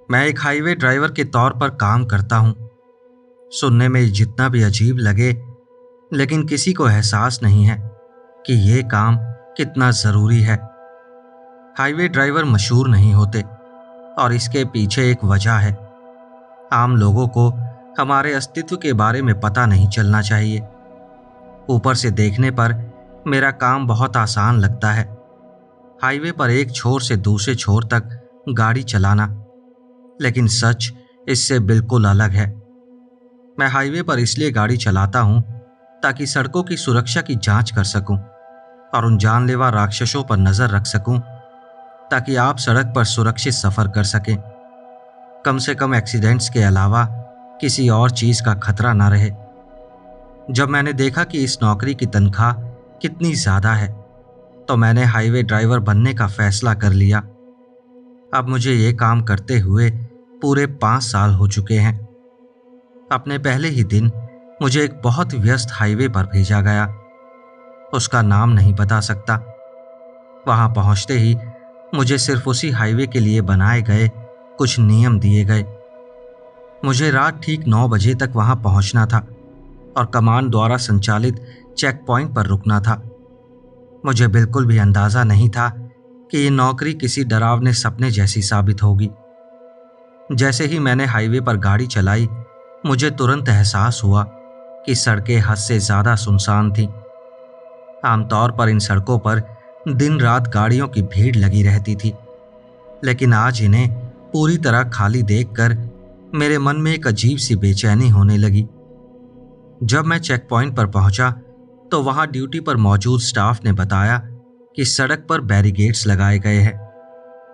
मैं एक highway driver के तौर पर काम करता हूँ। सुनने में जितना भी अजीब लगे, लेकिन किसी को एहसास नहीं है कि ये काम कितना ज़रूरी है। हाईवे ड्राइवर मशहूर नहीं होते और इसके पीछे एक वजह है। आम लोगों को हमारे अस्तित्व के बारे में पता नहीं चलना चाहिए। ऊपर से देखने पर मेरा काम बहुत आसान लगता है, हाईवे पर एक छोर से दूसरे छोर तक गाड़ी चलाना, लेकिन सच इससे बिल्कुल अलग है। मैं हाईवे पर इसलिए गाड़ी चलाता हूँ ताकि सड़कों की सुरक्षा की जांच कर सकूं और उन जानलेवा राक्षसों पर नजर रख सकूं, ताकि आप सड़क पर सुरक्षित सफर कर सकें। कम से कम एक्सीडेंट्स के अलावा किसी और चीज का खतरा ना रहे। जब मैंने देखा कि इस नौकरी की तनख्वाह कितनी ज्यादा है, तो मैंने हाईवे ड्राइवर बनने का फैसला कर लिया। अब मुझे ये काम करते हुए पूरे 5 साल हो चुके हैं। अपने पहले ही दिन मुझे एक बहुत व्यस्त हाईवे पर भेजा गया। उसका नाम नहीं बता सकता। वहां पहुंचते ही मुझे सिर्फ उसी हाईवे के लिए बनाए गए कुछ नियम दिए गए। मुझे रात ठीक 9 बजे तक वहां पहुंचना था और कमान द्वारा संचालित चेक पॉइंट पर रुकना था। मुझे बिल्कुल भी अंदाजा नहीं था कि ये नौकरी किसी डरावने सपने जैसी साबित होगी। जैसे ही मैंने हाईवे पर गाड़ी चलाई, मुझे तुरंत एहसास हुआ कि सड़कें हद से ज्यादा सुनसान थीं। आमतौर पर इन सड़कों पर दिन रात गाड़ियों की भीड़ लगी रहती थी, लेकिन आज इन्हें पूरी तरह खाली देखकर मेरे मन में एक अजीब सी बेचैनी होने लगी। जब मैं चेक पॉइंट पर पहुंचा तो वहां ड्यूटी पर मौजूद स्टाफ ने बताया कि सड़क पर बैरिकेड्स लगाए गए हैं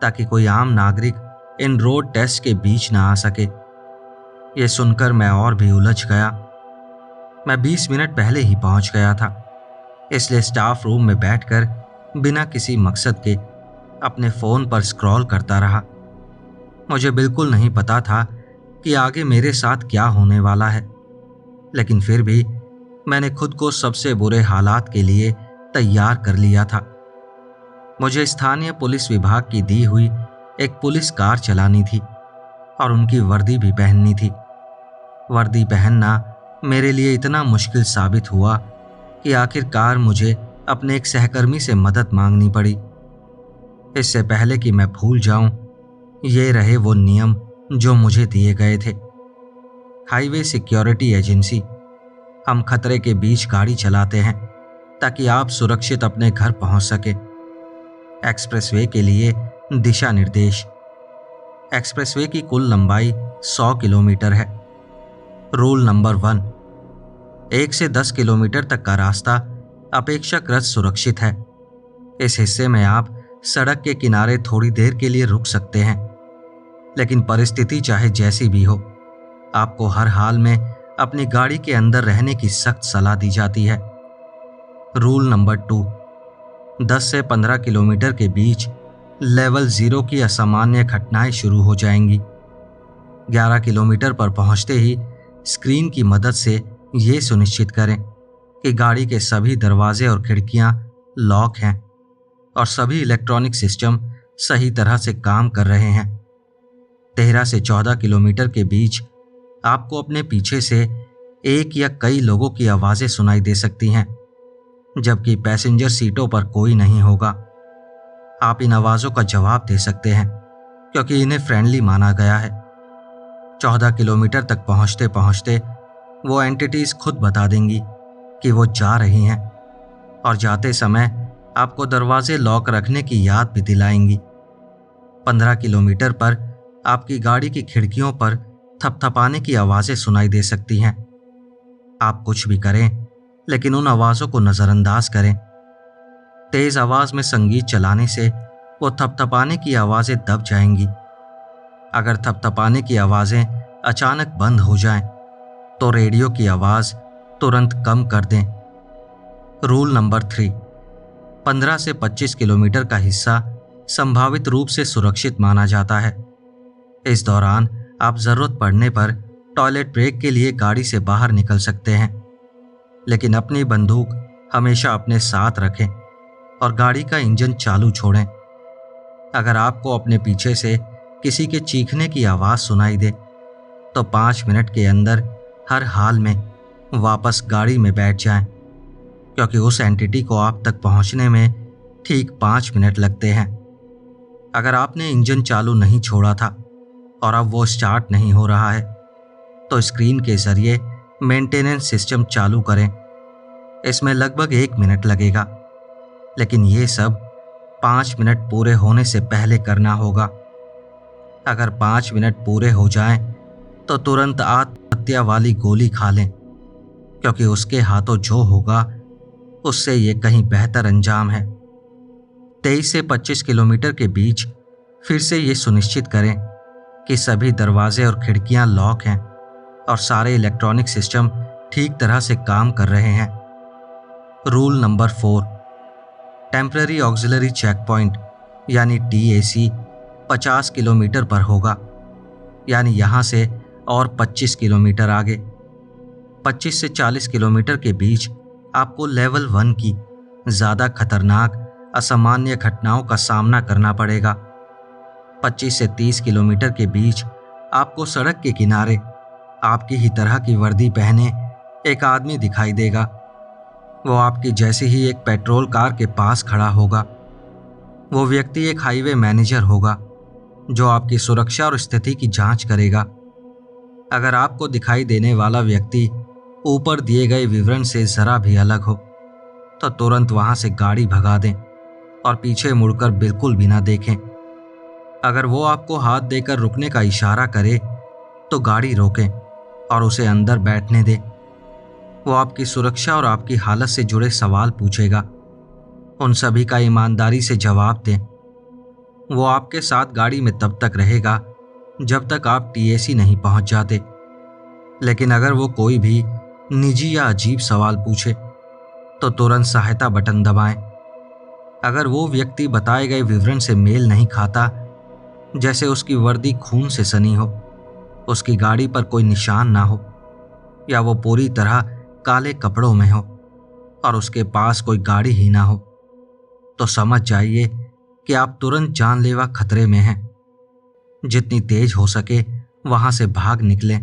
ताकि कोई आम नागरिक इन रोड टेस्ट के बीच ना आ सके। यह सुनकर मैं और भी उलझ गया। मैं 20 मिनट पहले ही पहुंच गया था, इसलिए स्टाफ रूम में बैठकर बिना किसी मकसद के अपने फोन पर स्क्रॉल करता रहा। मुझे बिल्कुल नहीं पता था कि आगे मेरे साथ क्या होने वाला है, लेकिन फिर भी मैंने खुद को सबसे बुरे हालात के लिए तैयार कर लिया था। मुझे स्थानीय पुलिस विभाग की दी हुई एक पुलिस कार चलानी थी और उनकी वर्दी भी पहननी थी। वर्दी पहनना मेरे लिए इतना मुश्किल साबित हुआ कि आखिरकार मुझे अपने एक सहकर्मी से मदद मांगनी पड़ी। इससे पहले कि मैं भूल जाऊं, ये रहे वो नियम जो मुझे दिए गए थे। Highway security agency. हम खतरे के बीच गाड़ी चलाते हैं ताकि आप सुरक्षित अपने घर पहुंच सके। एक्सप्रेसवे के लिए दिशा निर्देश। एक्सप्रेसवे की कुल लंबाई 100 किलोमीटर है। रूल नंबर 1, 1 से 10 किलोमीटर तक का रास्ता अपेक्षाकृत सुरक्षित है। इस हिस्से में आप सड़क के किनारे थोड़ी देर के लिए रुक सकते हैं, लेकिन परिस्थिति चाहे जैसी भी हो, आपको हर हाल में अपनी गाड़ी के अंदर रहने की सख्त सलाह दी जाती है। रूल नंबर 2, 10 से 15 किलोमीटर के बीच लेवल 0 की असामान्य घटनाएं शुरू हो जाएंगी। 11 किलोमीटर पर पहुंचते ही स्क्रीन की मदद से ये सुनिश्चित करें कि गाड़ी के सभी दरवाजे और खिड़कियां लॉक हैं और सभी इलेक्ट्रॉनिक सिस्टम सही तरह से काम कर रहे हैं। 13 से 14 किलोमीटर के बीच आपको अपने पीछे से एक या कई लोगों की आवाजें सुनाई दे सकती हैं, जबकि पैसेंजर सीटों पर कोई नहीं होगा। आप इन आवाजों का जवाब दे सकते हैं क्योंकि इन्हें फ्रेंडली माना गया है। 14 किलोमीटर तक पहुंचते पहुंचते वो एंटिटीज खुद बता देंगी कि वो जा रही हैं और जाते समय आपको दरवाजे लॉक रखने की याद भी दिलाएंगी। 15 किलोमीटर पर आपकी गाड़ी की खिड़कियों पर थपथपाने की आवाजें सुनाई दे सकती हैं। आप कुछ भी करें, लेकिन उन आवाजों को नजरअंदाज करें। तेज आवाज में संगीत चलाने से वो थपथपाने की आवाजें दब जाएंगी। अगर थपथपाने की आवाजें अचानक बंद हो जाएं, तो रेडियो की आवाज तुरंत कम कर दें। रूल नंबर 3, 15 से 25 किलोमीटर का हिस्सा संभावित रूप से सुरक्षित माना जाता है। इस दौरान आप जरूरत पड़ने पर टॉयलेट ब्रेक के लिए गाड़ी से बाहर निकल सकते हैं, लेकिन अपनी बंदूक हमेशा अपने साथ रखें और गाड़ी का इंजन चालू छोड़ें। अगर आपको अपने पीछे से किसी के चीखने की आवाज़ सुनाई दे तो 5 मिनट के अंदर हर हाल में वापस गाड़ी में बैठ जाएं, क्योंकि उस एंटिटी को आप तक पहुंचने में ठीक 5 मिनट लगते हैं। अगर आपने इंजन चालू नहीं छोड़ा था और अब वो स्टार्ट नहीं हो रहा है तो स्क्रीन के जरिए मेंटेनेंस सिस्टम चालू करें। इसमें लगभग 1 मिनट लगेगा, लेकिन ये सब 5 मिनट पूरे होने से पहले करना होगा। अगर 5 मिनट पूरे हो जाएं तो तुरंत आत्महत्या वाली गोली खा लें, क्योंकि उसके हाथों जो होगा उससे ये कहीं बेहतर अंजाम है। 23 से 25 किलोमीटर के बीच फिर से ये सुनिश्चित करें कि सभी दरवाजे और खिड़कियां लॉक हैं और सारे इलेक्ट्रॉनिक सिस्टम ठीक तरह से काम कर रहे हैं। Rule number 4, temporary auxiliary check point यानी TAC 50 किलोमीटर पर होगा, यानी यहाँ से और 25 किलोमीटर आगे। 25 से 40 किलोमीटर के बीच आपको लेवल 1 की ज़्यादा खतरनाक असामान्य घटनाओं का सामना करना पड़ेगा। 25 से 30 किलोमीटर के बीच आपको सड़क के किनारे आपकी ही तरह की वर्दी पहने एक आदमी दिखाई देगा। वो आपकी जैसी ही एक पेट्रोल कार के पास खड़ा होगा। वो व्यक्ति एक हाईवे मैनेजर होगा जो आपकी सुरक्षा और स्थिति की जांच करेगा। अगर आपको दिखाई देने वाला व्यक्ति ऊपर दिए गए विवरण से ज़रा भी अलग हो तो तुरंत वहां से गाड़ी भगा दें और पीछे मुड़कर बिल्कुल भी ना देखें। अगर वो आपको हाथ देकर रुकने का इशारा करे तो गाड़ी रोकें और उसे अंदर बैठने दें। वो आपकी सुरक्षा और आपकी हालत से जुड़े सवाल पूछेगा। उन सभी का ईमानदारी से जवाब दें। वो आपके साथ गाड़ी में तब तक रहेगा जब तक आप TAC नहीं पहुंच जाते। लेकिन अगर वो कोई भी निजी या अजीब सवाल पूछे तो तुरंत सहायता बटन दबाएं। अगर वो व्यक्ति बताए गए विवरण से मेल नहीं खाता, जैसे उसकी वर्दी खून से सनी हो, उसकी गाड़ी पर कोई निशान ना हो, या वो पूरी तरह काले कपड़ों में हो और उसके पास कोई गाड़ी ही ना हो, तो समझ जाइए कि आप तुरंत जानलेवा खतरे में हैं। जितनी तेज हो सके वहां से भाग निकलें।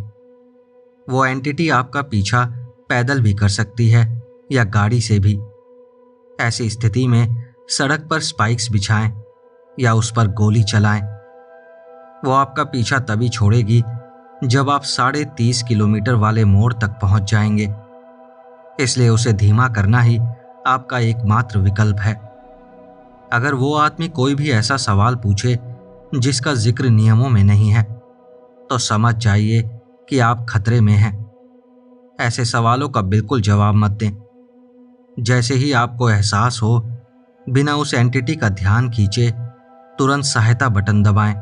वो एंटिटी आपका पीछा पैदल भी कर सकती है या गाड़ी से भी। ऐसी स्थिति में सड़क पर स्पाइक्स बिछाएं या उस पर गोली चलाएं। वो आपका पीछा तभी छोड़ेगी जब आप 30.5 किलोमीटर वाले मोड़ तक पहुंच जाएंगे। इसलिए उसे धीमा करना ही आपका एकमात्र विकल्प है। अगर वो आदमी कोई भी ऐसा सवाल पूछे जिसका जिक्र नियमों में नहीं है तो समझ जाइए कि आप खतरे में हैं। ऐसे सवालों का बिल्कुल जवाब मत दें। जैसे ही आपको एहसास हो, बिना उस एंटिटी का ध्यान खींचे तुरंत सहायता बटन दबाएं।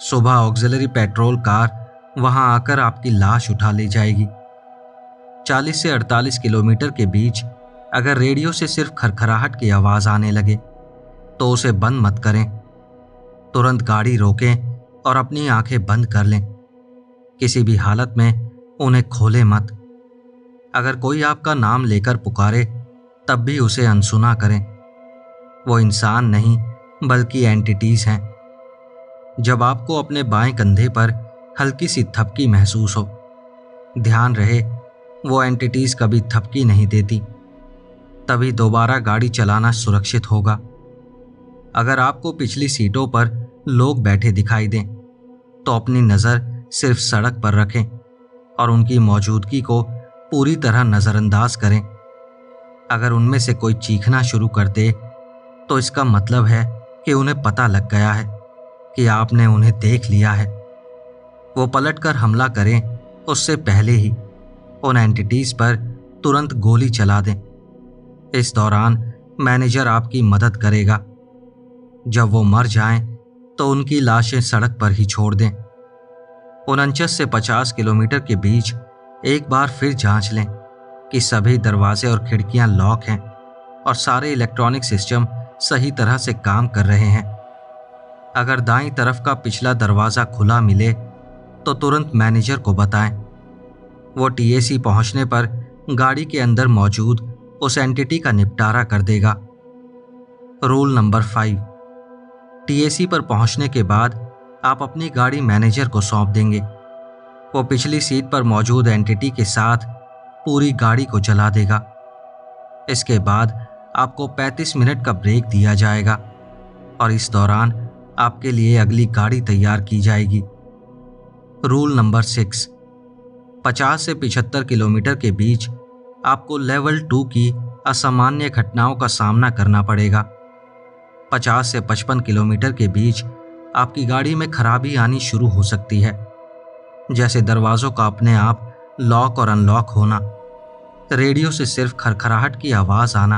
सुबह ऑक्सिलरी पेट्रोल कार वहां आकर आपकी लाश उठा ले जाएगी। 40 से 48 किलोमीटर के बीच अगर रेडियो से सिर्फ खरखराहट की आवाज़ आने लगे तो उसे बंद मत करें। तुरंत गाड़ी रोकें और अपनी आंखें बंद कर लें। किसी भी हालत में उन्हें खोलें मत। अगर कोई आपका नाम लेकर पुकारे तब भी उसे अनसुना करें। वो इंसान नहीं बल्कि एंटिटीज हैं। जब आपको अपने बाएं कंधे पर हल्की सी थपकी महसूस हो, ध्यान रहे वो एंटिटीज कभी थपकी नहीं देती। तभी दोबारा गाड़ी चलाना सुरक्षित होगा। अगर आपको पिछली सीटों पर लोग बैठे दिखाई दें तो अपनी नज़र सिर्फ सड़क पर रखें और उनकी मौजूदगी को पूरी तरह नज़रअंदाज करें। अगर उनमें से कोई चीखना शुरू कर दे तो इसका मतलब है कि उन्हें पता लग गया है कि आपने उन्हें देख लिया है। वो पलटकर हमला करें उससे पहले ही उन एंटिटीज पर तुरंत गोली चला दें। इस दौरान मैनेजर आपकी मदद करेगा। जब वो मर जाएं तो उनकी लाशें सड़क पर ही छोड़ दें। 49 से 50 किलोमीटर के बीच एक बार फिर जांच लें कि सभी दरवाजे और खिड़कियां लॉक हैं और सारे इलेक्ट्रॉनिक सिस्टम सही तरह से काम कर रहे हैं। अगर दाईं तरफ का पिछला दरवाज़ा खुला मिले तो तुरंत मैनेजर को बताएं। वो TAC पहुंचने पर गाड़ी के अंदर मौजूद उस एंटिटी का निपटारा कर देगा। रूल नंबर 5, TAC पर पहुंचने के बाद आप अपनी गाड़ी मैनेजर को सौंप देंगे। वो पिछली सीट पर मौजूद एंटिटी के साथ पूरी गाड़ी को जला देगा। इसके बाद आपको 35 मिनट का ब्रेक दिया जाएगा और इस दौरान आपके लिए अगली गाड़ी तैयार की जाएगी। रूल नंबर 6, 50 से 75 किलोमीटर के बीच आपको लेवल 2 की असामान्य घटनाओं का सामना करना पड़ेगा। 50 से 55 किलोमीटर के बीच आपकी गाड़ी में खराबी आनी शुरू हो सकती है, जैसे दरवाजों का अपने आप लॉक और अनलॉक होना, रेडियो से सिर्फ खरखराहट की आवाज़ आना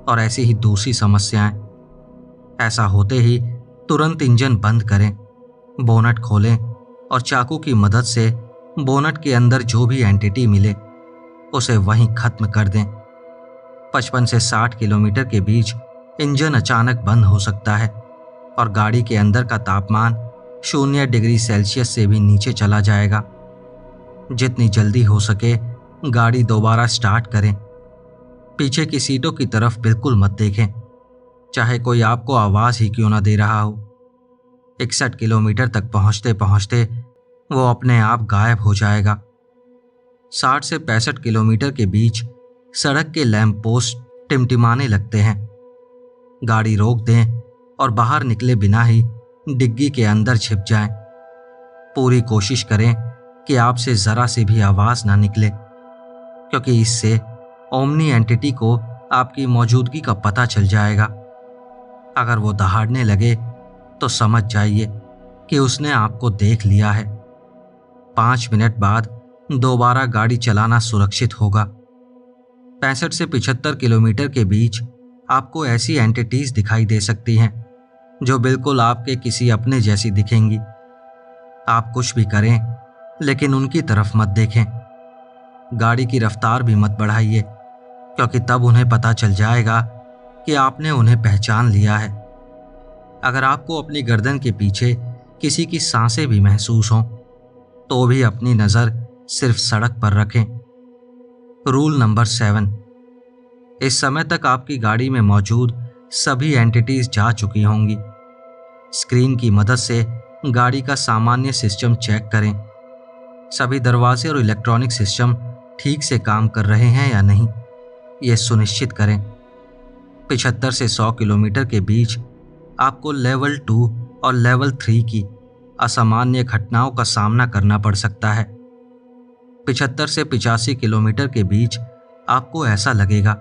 और ऐसी ही दूसरी समस्याएं। ऐसा होते ही तुरंत इंजन बंद करें, बोनट खोलें और चाकू की मदद से बोनट के अंदर जो भी एंटिटी मिले उसे वहीं खत्म कर दें। 55 से 60 किलोमीटर के बीच इंजन अचानक बंद हो सकता है और गाड़ी के अंदर का तापमान 0 डिग्री सेल्सियस से भी नीचे चला जाएगा। जितनी जल्दी हो सके गाड़ी दोबारा स्टार्ट करें। पीछे की सीटों की तरफ बिल्कुल मत देखें, चाहे कोई आपको आवाज़ ही क्यों ना दे रहा हो। 61 किलोमीटर तक पहुंचते पहुंचते वो अपने आप गायब हो जाएगा। 60 से 65 किलोमीटर के बीच सड़क के लैंप पोस्ट टिमटिमाने लगते हैं। गाड़ी रोक दें और बाहर निकले बिना ही डिग्गी के अंदर छिप जाएं। पूरी कोशिश करें कि आपसे ज़रा सी भी आवाज़ ना निकले, क्योंकि इससे ओमनी एंटिटी को आपकी मौजूदगी का पता चल जाएगा। अगर वो दहाड़ने लगे तो समझ जाइए कि उसने आपको देख लिया है। 5 मिनट बाद दोबारा गाड़ी चलाना सुरक्षित होगा। 65 से 75 किलोमीटर के बीच आपको ऐसी एंटिटीज दिखाई दे सकती हैं जो बिल्कुल आपके किसी अपने जैसी दिखेंगी। आप कुछ भी करें लेकिन उनकी तरफ मत देखें। गाड़ी की रफ्तार भी मत बढ़ाइए, क्योंकि तब उन्हें पता चल जाएगा कि आपने उन्हें पहचान लिया है। अगर आपको अपनी गर्दन के पीछे किसी की सांसें भी महसूस हों तो भी अपनी नज़र सिर्फ सड़क पर रखें। रूल नंबर 7, इस समय तक आपकी गाड़ी में मौजूद सभी एंटिटीज जा चुकी होंगी। स्क्रीन की मदद से गाड़ी का सामान्य सिस्टम चेक करें। सभी दरवाजे और इलेक्ट्रॉनिक सिस्टम ठीक से काम कर रहे हैं या नहीं, ये सुनिश्चित करें। 75 से 100 किलोमीटर के बीच आपको लेवल 2 और लेवल 3 की असामान्य घटनाओं का सामना करना पड़ सकता है। 75 से 85 किलोमीटर के बीच आपको ऐसा लगेगा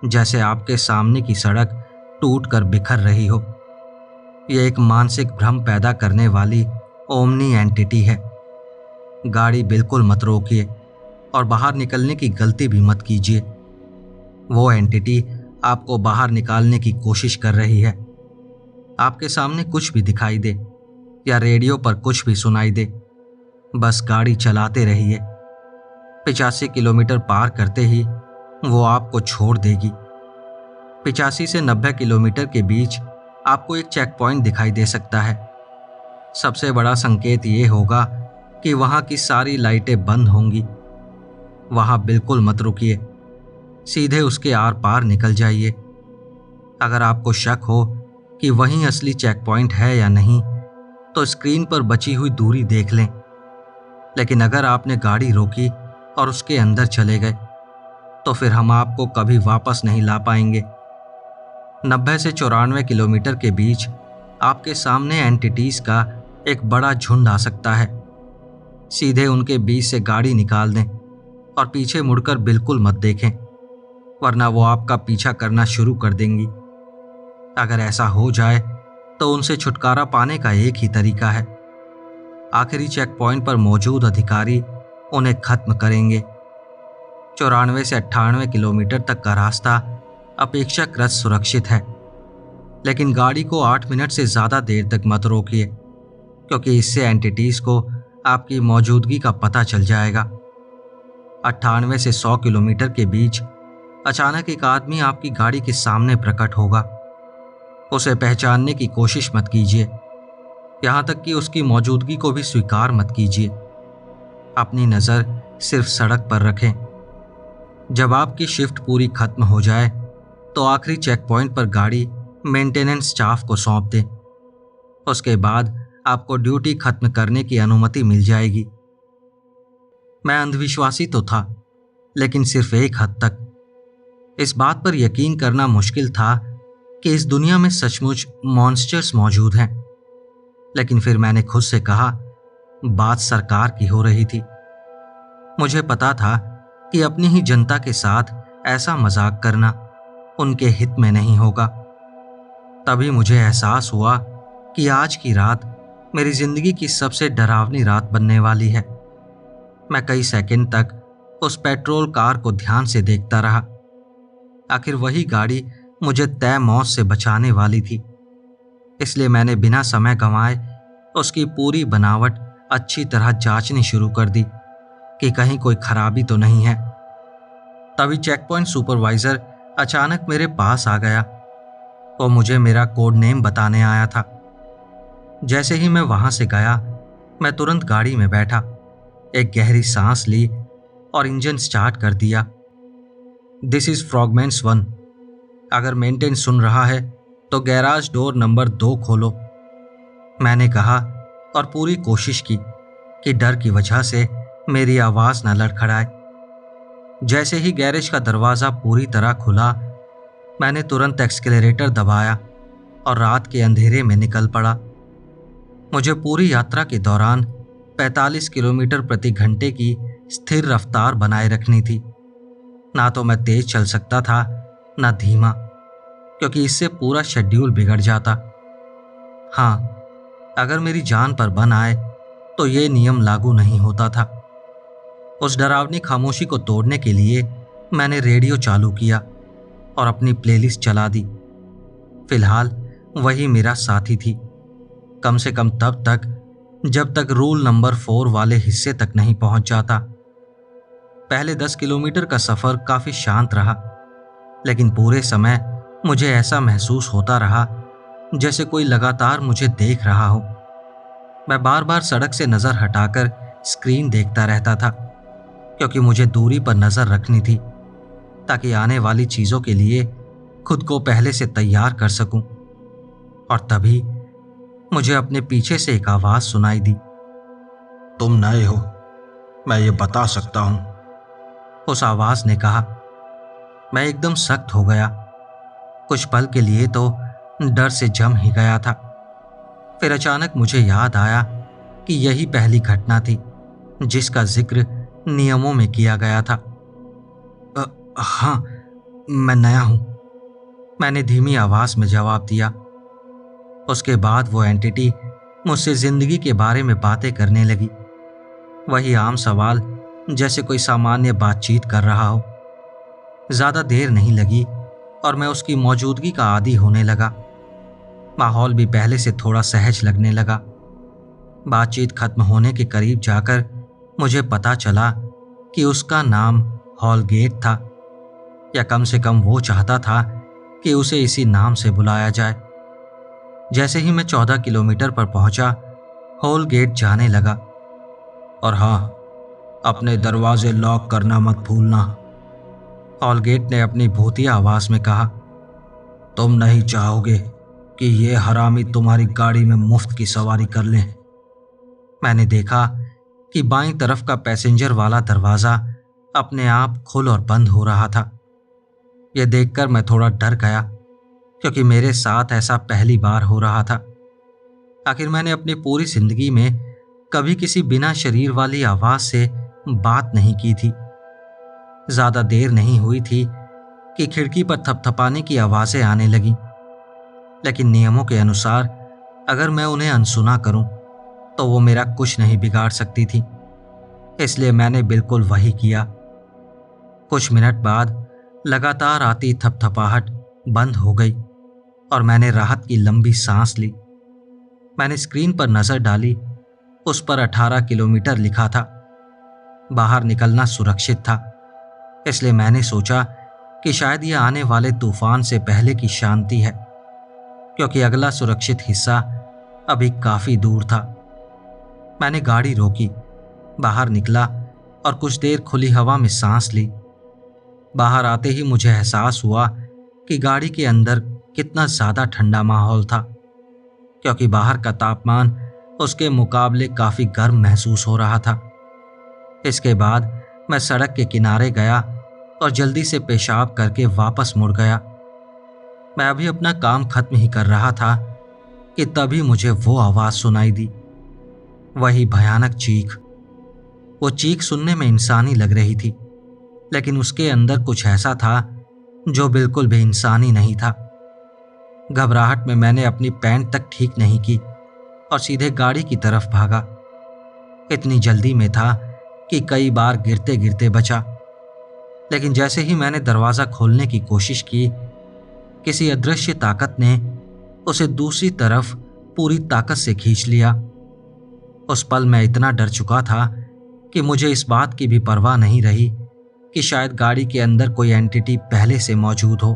जैसे आपके सामने की सड़क टूट कर बिखर रही हो। यह एक मानसिक भ्रम पैदा करने वाली ओमनी एंटिटी है। गाड़ी बिल्कुल मत रोकिए और बाहर निकलने की गलती भी मत कीजिए। वो एंटिटी आपको बाहर निकालने की कोशिश कर रही है। आपके सामने कुछ भी दिखाई दे या रेडियो पर कुछ भी सुनाई दे, बस गाड़ी चलाते रहिए। 85 किलोमीटर पार करते ही वो आपको छोड़ देगी। 85 से 90 किलोमीटर के बीच आपको एक चेक पॉइंट दिखाई दे सकता है। सबसे बड़ा संकेत ये होगा कि वहाँ की सारी लाइटें बंद होंगी। वहाँ बिल्कुल मत रुकिए, सीधे उसके आर पार निकल जाइए। अगर आपको शक हो कि वहीं असली चेक पॉइंट है या नहीं, तो स्क्रीन पर बची हुई दूरी देख लें। लेकिन अगर आपने गाड़ी रोकी और उसके अंदर चले गए, तो फिर हम आपको कभी वापस नहीं ला पाएंगे। 90 से 94 किलोमीटर के बीच आपके सामने एंटिटीज का एक बड़ा झुंड आ सकता है। सीधे उनके बीच से गाड़ी निकाल दें और पीछे मुड़कर बिल्कुल मत देखें, वरना वो आपका पीछा करना शुरू कर देंगी। अगर ऐसा हो जाए तो उनसे छुटकारा पाने का एक ही तरीका है, आखिरी चेक पॉइंट पर मौजूद अधिकारी उन्हें खत्म करेंगे। 94 से 98 किलोमीटर तक का रास्ता अपेक्षाकृत सुरक्षित है, लेकिन गाड़ी को 8 मिनट से ज़्यादा देर तक मत रोकिए, क्योंकि इससे एंटिटीज़ को आपकी मौजूदगी का पता चल जाएगा। 98 से 100 किलोमीटर के बीच अचानक एक आदमी आपकी गाड़ी के सामने प्रकट होगा। उसे पहचानने की कोशिश मत कीजिए, यहाँ तक कि उसकी मौजूदगी को भी स्वीकार मत कीजिए। अपनी नज़र सिर्फ सड़क पर रखें। जब आपकी शिफ्ट पूरी खत्म हो जाए तो आखिरी चेक पॉइंट पर गाड़ी मेंटेनेंस स्टाफ को सौंप दें। उसके बाद आपको ड्यूटी खत्म करने की अनुमति मिल जाएगी। मैं अंधविश्वासी तो था, लेकिन सिर्फ एक हद तक। इस बात पर यकीन करना मुश्किल था कि इस दुनिया में सचमुच मॉन्स्टर्स मौजूद हैं। लेकिन फिर मैंने खुद से कहा, बात सरकार की हो रही थी। मुझे पता था कि अपनी ही जनता के साथ ऐसा मजाक करना उनके हित में नहीं होगा। तभी मुझे एहसास हुआ कि आज की रात मेरी जिंदगी की सबसे डरावनी रात बनने वाली है। मैं कई सेकंड तक उस पेट्रोल कार को ध्यान से देखता रहा। आखिर वही गाड़ी मुझे तय मौत से बचाने वाली थी। इसलिए मैंने बिना समय गंवाए उसकी पूरी बनावट अच्छी तरह जांचनी शुरू कर दी कि कहीं कोई खराबी तो नहीं है। तभी चेक पॉइंट सुपरवाइजर अचानक मेरे पास आ गया। वो मुझे मेरा कोड नेम बताने आया था। जैसे ही मैं वहां से गया, मैं तुरंत गाड़ी में बैठा, एक गहरी सांस ली और इंजन स्टार्ट कर दिया। This is frogman's 1। अगर मेंटेन सुन रहा है तो गैराज डोर नंबर 2 खोलो, मैंने कहा और पूरी कोशिश की कि डर की वजह से मेरी आवाज न लड़खड़ाए। जैसे ही गैरेज का दरवाजा पूरी तरह खुला, मैंने तुरंत एक्सीलरेटर दबाया और रात के अंधेरे में निकल पड़ा। मुझे पूरी यात्रा के दौरान 45 किलोमीटर प्रति घंटे की स्थिर रफ्तार बनाए रखनी थी। ना तो मैं तेज चल सकता था, ना धीमा, क्योंकि इससे पूरा शेड्यूल बिगड़ जाता। हाँ, अगर मेरी जान पर बन आए तो ये नियम लागू नहीं होता था। उस डरावनी खामोशी को तोड़ने के लिए मैंने रेडियो चालू किया और अपनी प्लेलिस्ट चला दी। फिलहाल वही मेरा साथी थी, कम से कम तब तक जब तक रूल नंबर 4 वाले हिस्से तक नहीं पहुंच जाता। पहले 10 किलोमीटर का सफर काफी शांत रहा, लेकिन पूरे समय मुझे ऐसा महसूस होता रहा जैसे कोई लगातार मुझे देख रहा हो। मैं बार बार सड़क से नजर हटाकर स्क्रीन देखता रहता था, क्योंकि मुझे दूरी पर नजर रखनी थी ताकि आने वाली चीजों के लिए खुद को पहले से तैयार कर सकूं। और तभी मुझे अपने पीछे से एक आवाज सुनाई दी। तुम नए हो, मैं ये बता सकता हूं, उस आवाज ने कहा। मैं एकदम सख्त हो गया। कुछ पल के लिए तो डर से जम ही गया था। फिर अचानक मुझे याद आया कि यही पहली घटना थी जिसका जिक्र नियमों में किया गया था। हाँ, मैं नया हूं, मैंने धीमी आवाज में जवाब दिया। उसके बाद वो एंटिटी मुझसे जिंदगी के बारे में बातें करने लगी। वही आम सवाल, जैसे कोई सामान्य बातचीत कर रहा हो। ज्यादा देर नहीं लगी और मैं उसकी मौजूदगी का आदी होने लगा। माहौल भी पहले से थोड़ा सहज लगने लगा। बातचीत खत्म होने के करीब जाकर मुझे पता चला कि उसका नाम हॉलगेट था, या कम से कम वो चाहता था कि उसे इसी नाम से बुलाया जाए। जैसे ही मैं 14 किलोमीटर पर पहुंचा, हॉलगेट जाने लगा। और हाँ, अपने दरवाजे लॉक करना मत भूलना, हॉलगेट ने अपनी भूतिया आवाज में कहा। तुम नहीं चाहोगे कि ये हरामी तुम्हारी गाड़ी में मुफ्त की सवारी कर लें। मैंने देखा कि बाईं तरफ का पैसेंजर वाला दरवाजा अपने आप खुल और बंद हो रहा था। यह देखकर मैं थोड़ा डर गया, क्योंकि मेरे साथ ऐसा पहली बार हो रहा था। आखिर मैंने अपनी पूरी जिंदगी में कभी किसी बिना शरीर वाली आवाज से बात नहीं की थी। ज्यादा देर नहीं हुई थी कि खिड़की पर थपथपाने की आवाजें आने लगीं। लेकिन नियमों के अनुसार अगर मैं उन्हें अनसुना करूं तो वो मेरा कुछ नहीं बिगाड़ सकती थी। इसलिए मैंने बिल्कुल वही किया। कुछ मिनट बाद लगातार आती थपथपाहट बंद हो गई और मैंने राहत की लंबी सांस ली। मैंने स्क्रीन पर नजर डाली, उस पर 18 किलोमीटर लिखा था। बाहर निकलना सुरक्षित था, इसलिए मैंने सोचा कि शायद यह आने वाले तूफान से पहले की शांति है, क्योंकि अगला सुरक्षित हिस्सा अभी काफी दूर था। मैंने गाड़ी रोकी, बाहर निकला और कुछ देर खुली हवा में सांस ली। बाहर आते ही मुझे एहसास हुआ कि गाड़ी के अंदर कितना ज्यादा ठंडा माहौल था, क्योंकि बाहर का तापमान उसके मुकाबले काफी गर्म महसूस हो रहा था। इसके बाद मैं सड़क के किनारे गया और जल्दी से पेशाब करके वापस मुड़ गया। मैं अभी अपना काम खत्म ही कर रहा था कि तभी मुझे वो आवाज सुनाई दी, वही भयानक चीख। वो चीख सुनने में इंसानी लग रही थी, लेकिन उसके अंदर कुछ ऐसा था जो बिल्कुल भी इंसानी नहीं था। घबराहट में मैंने अपनी पैंट तक ठीक नहीं की और सीधे गाड़ी की तरफ भागा। इतनी जल्दी में था कि कई बार गिरते गिरते बचा, लेकिन जैसे ही मैंने दरवाजा खोलने की कोशिश की, किसी अदृश्य ताकत ने उसे दूसरी तरफ पूरी ताकत से खींच लिया। उस पल मैं इतना डर चुका था कि मुझे इस बात की भी परवाह नहीं रही कि शायद गाड़ी के अंदर कोई एंटिटी पहले से मौजूद हो।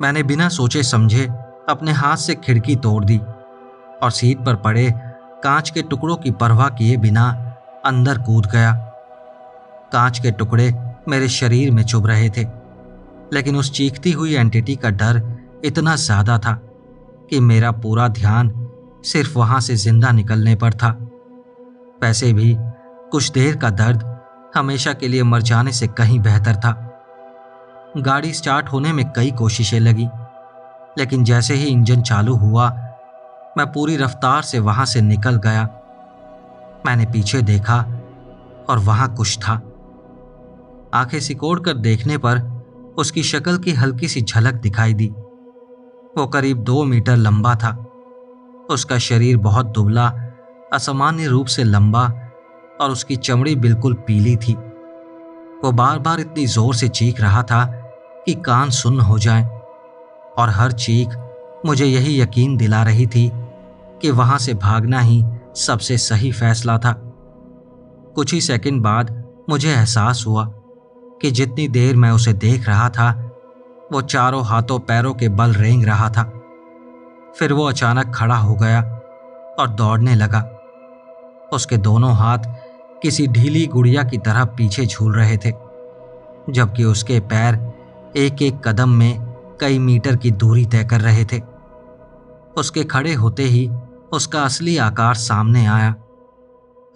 मैंने बिना सोचे समझे अपने हाथ से खिड़की तोड़ दी और सीट पर पड़े कांच के टुकड़ों की परवाह किए बिना अंदर कूद गया। कांच के टुकड़े मेरे शरीर में चुभ रहे थे, लेकिन उस चीखती हुई एंटिटी का डर इतना ज्यादा था कि मेरा पूरा ध्यान सिर्फ वहां से जिंदा निकलने पर था। वैसे भी कुछ देर का दर्द हमेशा के लिए मर जाने से कहीं बेहतर था। गाड़ी स्टार्ट होने में कई कोशिशें लगी, लेकिन जैसे ही इंजन चालू हुआ, मैं पूरी रफ्तार से वहां से निकल गया। मैंने पीछे देखा और वहां कुछ था। आंखें सिकोड़ कर देखने पर उसकी शक्ल की हल्की सी झलक दिखाई दी। वो करीब 2 मीटर लंबा था। उसका शरीर बहुत दुबला, असामान्य रूप से लंबा और उसकी चमड़ी बिल्कुल पीली थी। वो बार बार इतनी जोर से चीख रहा था कि कान सुन्न हो जाएं, और हर चीख मुझे यही यकीन दिला रही थी कि वहां से भागना ही सबसे सही फैसला था। कुछ ही सेकंड बाद मुझे एहसास हुआ कि जितनी देर मैं उसे देख रहा था, वो चारों हाथों पैरों के बल रेंग रहा था। फिर वो अचानक खड़ा हो गया और दौड़ने लगा। उसके दोनों हाथ किसी ढीली गुड़िया की तरह पीछे झूल रहे थे, जबकि उसके पैर एक एक कदम में कई मीटर की दूरी तय कर रहे थे। उसके खड़े होते ही उसका असली आकार सामने आया।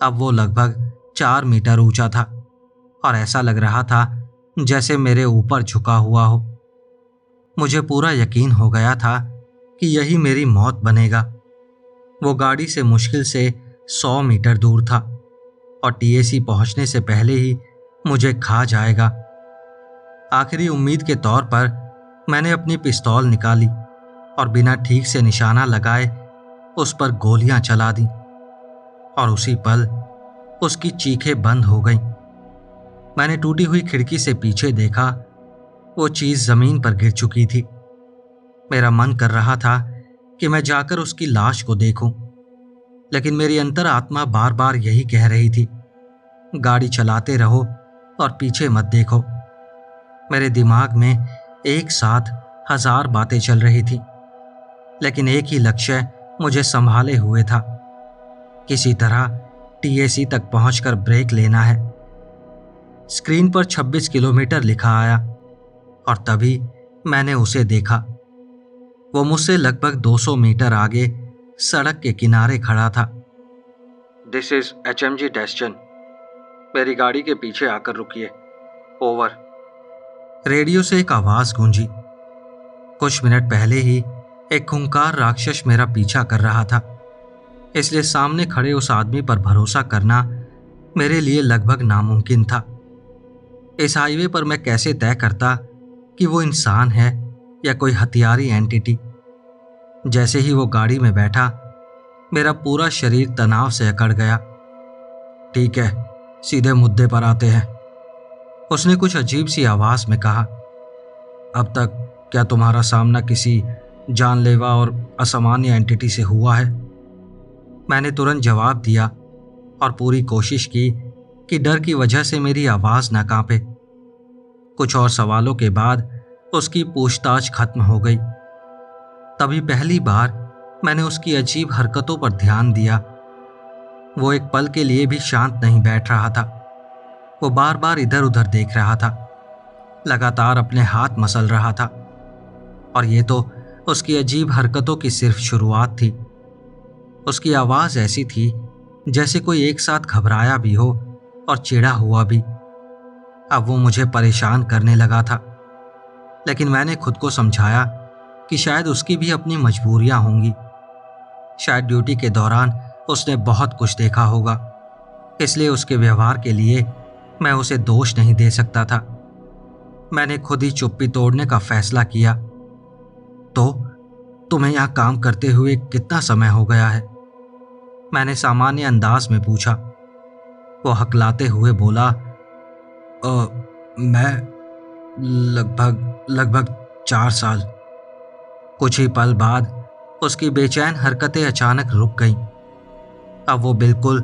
अब वो लगभग 4 मीटर ऊंचा था और ऐसा लग रहा था जैसे मेरे ऊपर झुका हुआ हो। मुझे पूरा यकीन हो गया था कि यही मेरी मौत बनेगा। वो गाड़ी से मुश्किल से 100 मीटर दूर था और टीएसी पहुंचने से पहले ही मुझे खा जाएगा। आखिरी उम्मीद के तौर पर मैंने अपनी पिस्तौल निकाली और बिना ठीक से निशाना लगाए उस पर गोलियां चला दी, और उसी पल उसकी चीखें बंद हो गईं। मैंने टूटी हुई खिड़की से पीछे देखा। वो चीज जमीन पर गिर चुकी थी। मेरा मन कर रहा था कि मैं जाकर उसकी लाश को देखूं, लेकिन मेरी अंतरात्मा बार बार यही कह रही थी, गाड़ी चलाते रहो और पीछे मत देखो। मेरे दिमाग में एक साथ 1000 बातें चल रही थी, लेकिन एक ही लक्ष्य मुझे संभाले हुए था। किसी तरह टीएसी तक पहुंचकर ब्रेक लेना है। स्क्रीन पर 26 किलोमीटर लिखा आया और तभी मैंने उसे देखा। वो मुझसे लगभग 200 मीटर आगे सड़क के किनारे खड़ा था। This is HMG destine. मेरी गाड़ी के पीछे आकर रुकिए। ओवर। रेडियो से एक आवाज गूंजी। कुछ मिनट पहले ही एक खूंखार राक्षस मेरा पीछा कर रहा था, इसलिए सामने खड़े उस आदमी पर भरोसा करना मेरे लिए लगभग नामुमकिन था। इस हाईवे पर मैं कैसे तय करता कि वो इंसान है या कोई हथियारी एंटिटी। जैसे ही वो गाड़ी में बैठा, मेरा पूरा शरीर तनाव से अकड़ गया। ठीक है, सीधे मुद्दे पर आते हैं, उसने कुछ अजीब सी आवाज में कहा। अब तक क्या तुम्हारा सामना किसी जानलेवा और असामान्य एंटिटी से हुआ है? मैंने तुरंत जवाब दिया और पूरी कोशिश की कि डर की वजह से मेरी आवाज न कांपे। कुछ और सवालों के बाद उसकी पूछताछ खत्म हो गई। तभी पहली बार मैंने उसकी अजीब हरकतों पर ध्यान दिया। वो एक पल के लिए भी शांत नहीं बैठ रहा था। वो बार बार इधर उधर देख रहा था, लगातार अपने हाथ मसल रहा था, और ये तो उसकी अजीब हरकतों की सिर्फ शुरुआत थी। उसकी आवाज़ ऐसी थी जैसे कोई एक साथ घबराया भी हो और चिढ़ा हुआ भी। अब वो मुझे परेशान करने लगा था, लेकिन मैंने खुद को समझाया कि शायद उसकी भी अपनी मजबूरियां होंगी। शायद ड्यूटी के दौरान उसने बहुत कुछ देखा होगा, इसलिए उसके व्यवहार के लिए मैं उसे दोष नहीं दे सकता था। मैंने खुद ही चुप्पी तोड़ने का फैसला किया। तो तुम्हें यहाँ काम करते हुए कितना समय हो गया है? मैंने सामान्य अंदाज में पूछा। वो हकलाते हुए बोला, मैं लगभग 4 साल। कुछ ही पल बाद उसकी बेचैन हरकतें अचानक रुक गईं। अब वो बिल्कुल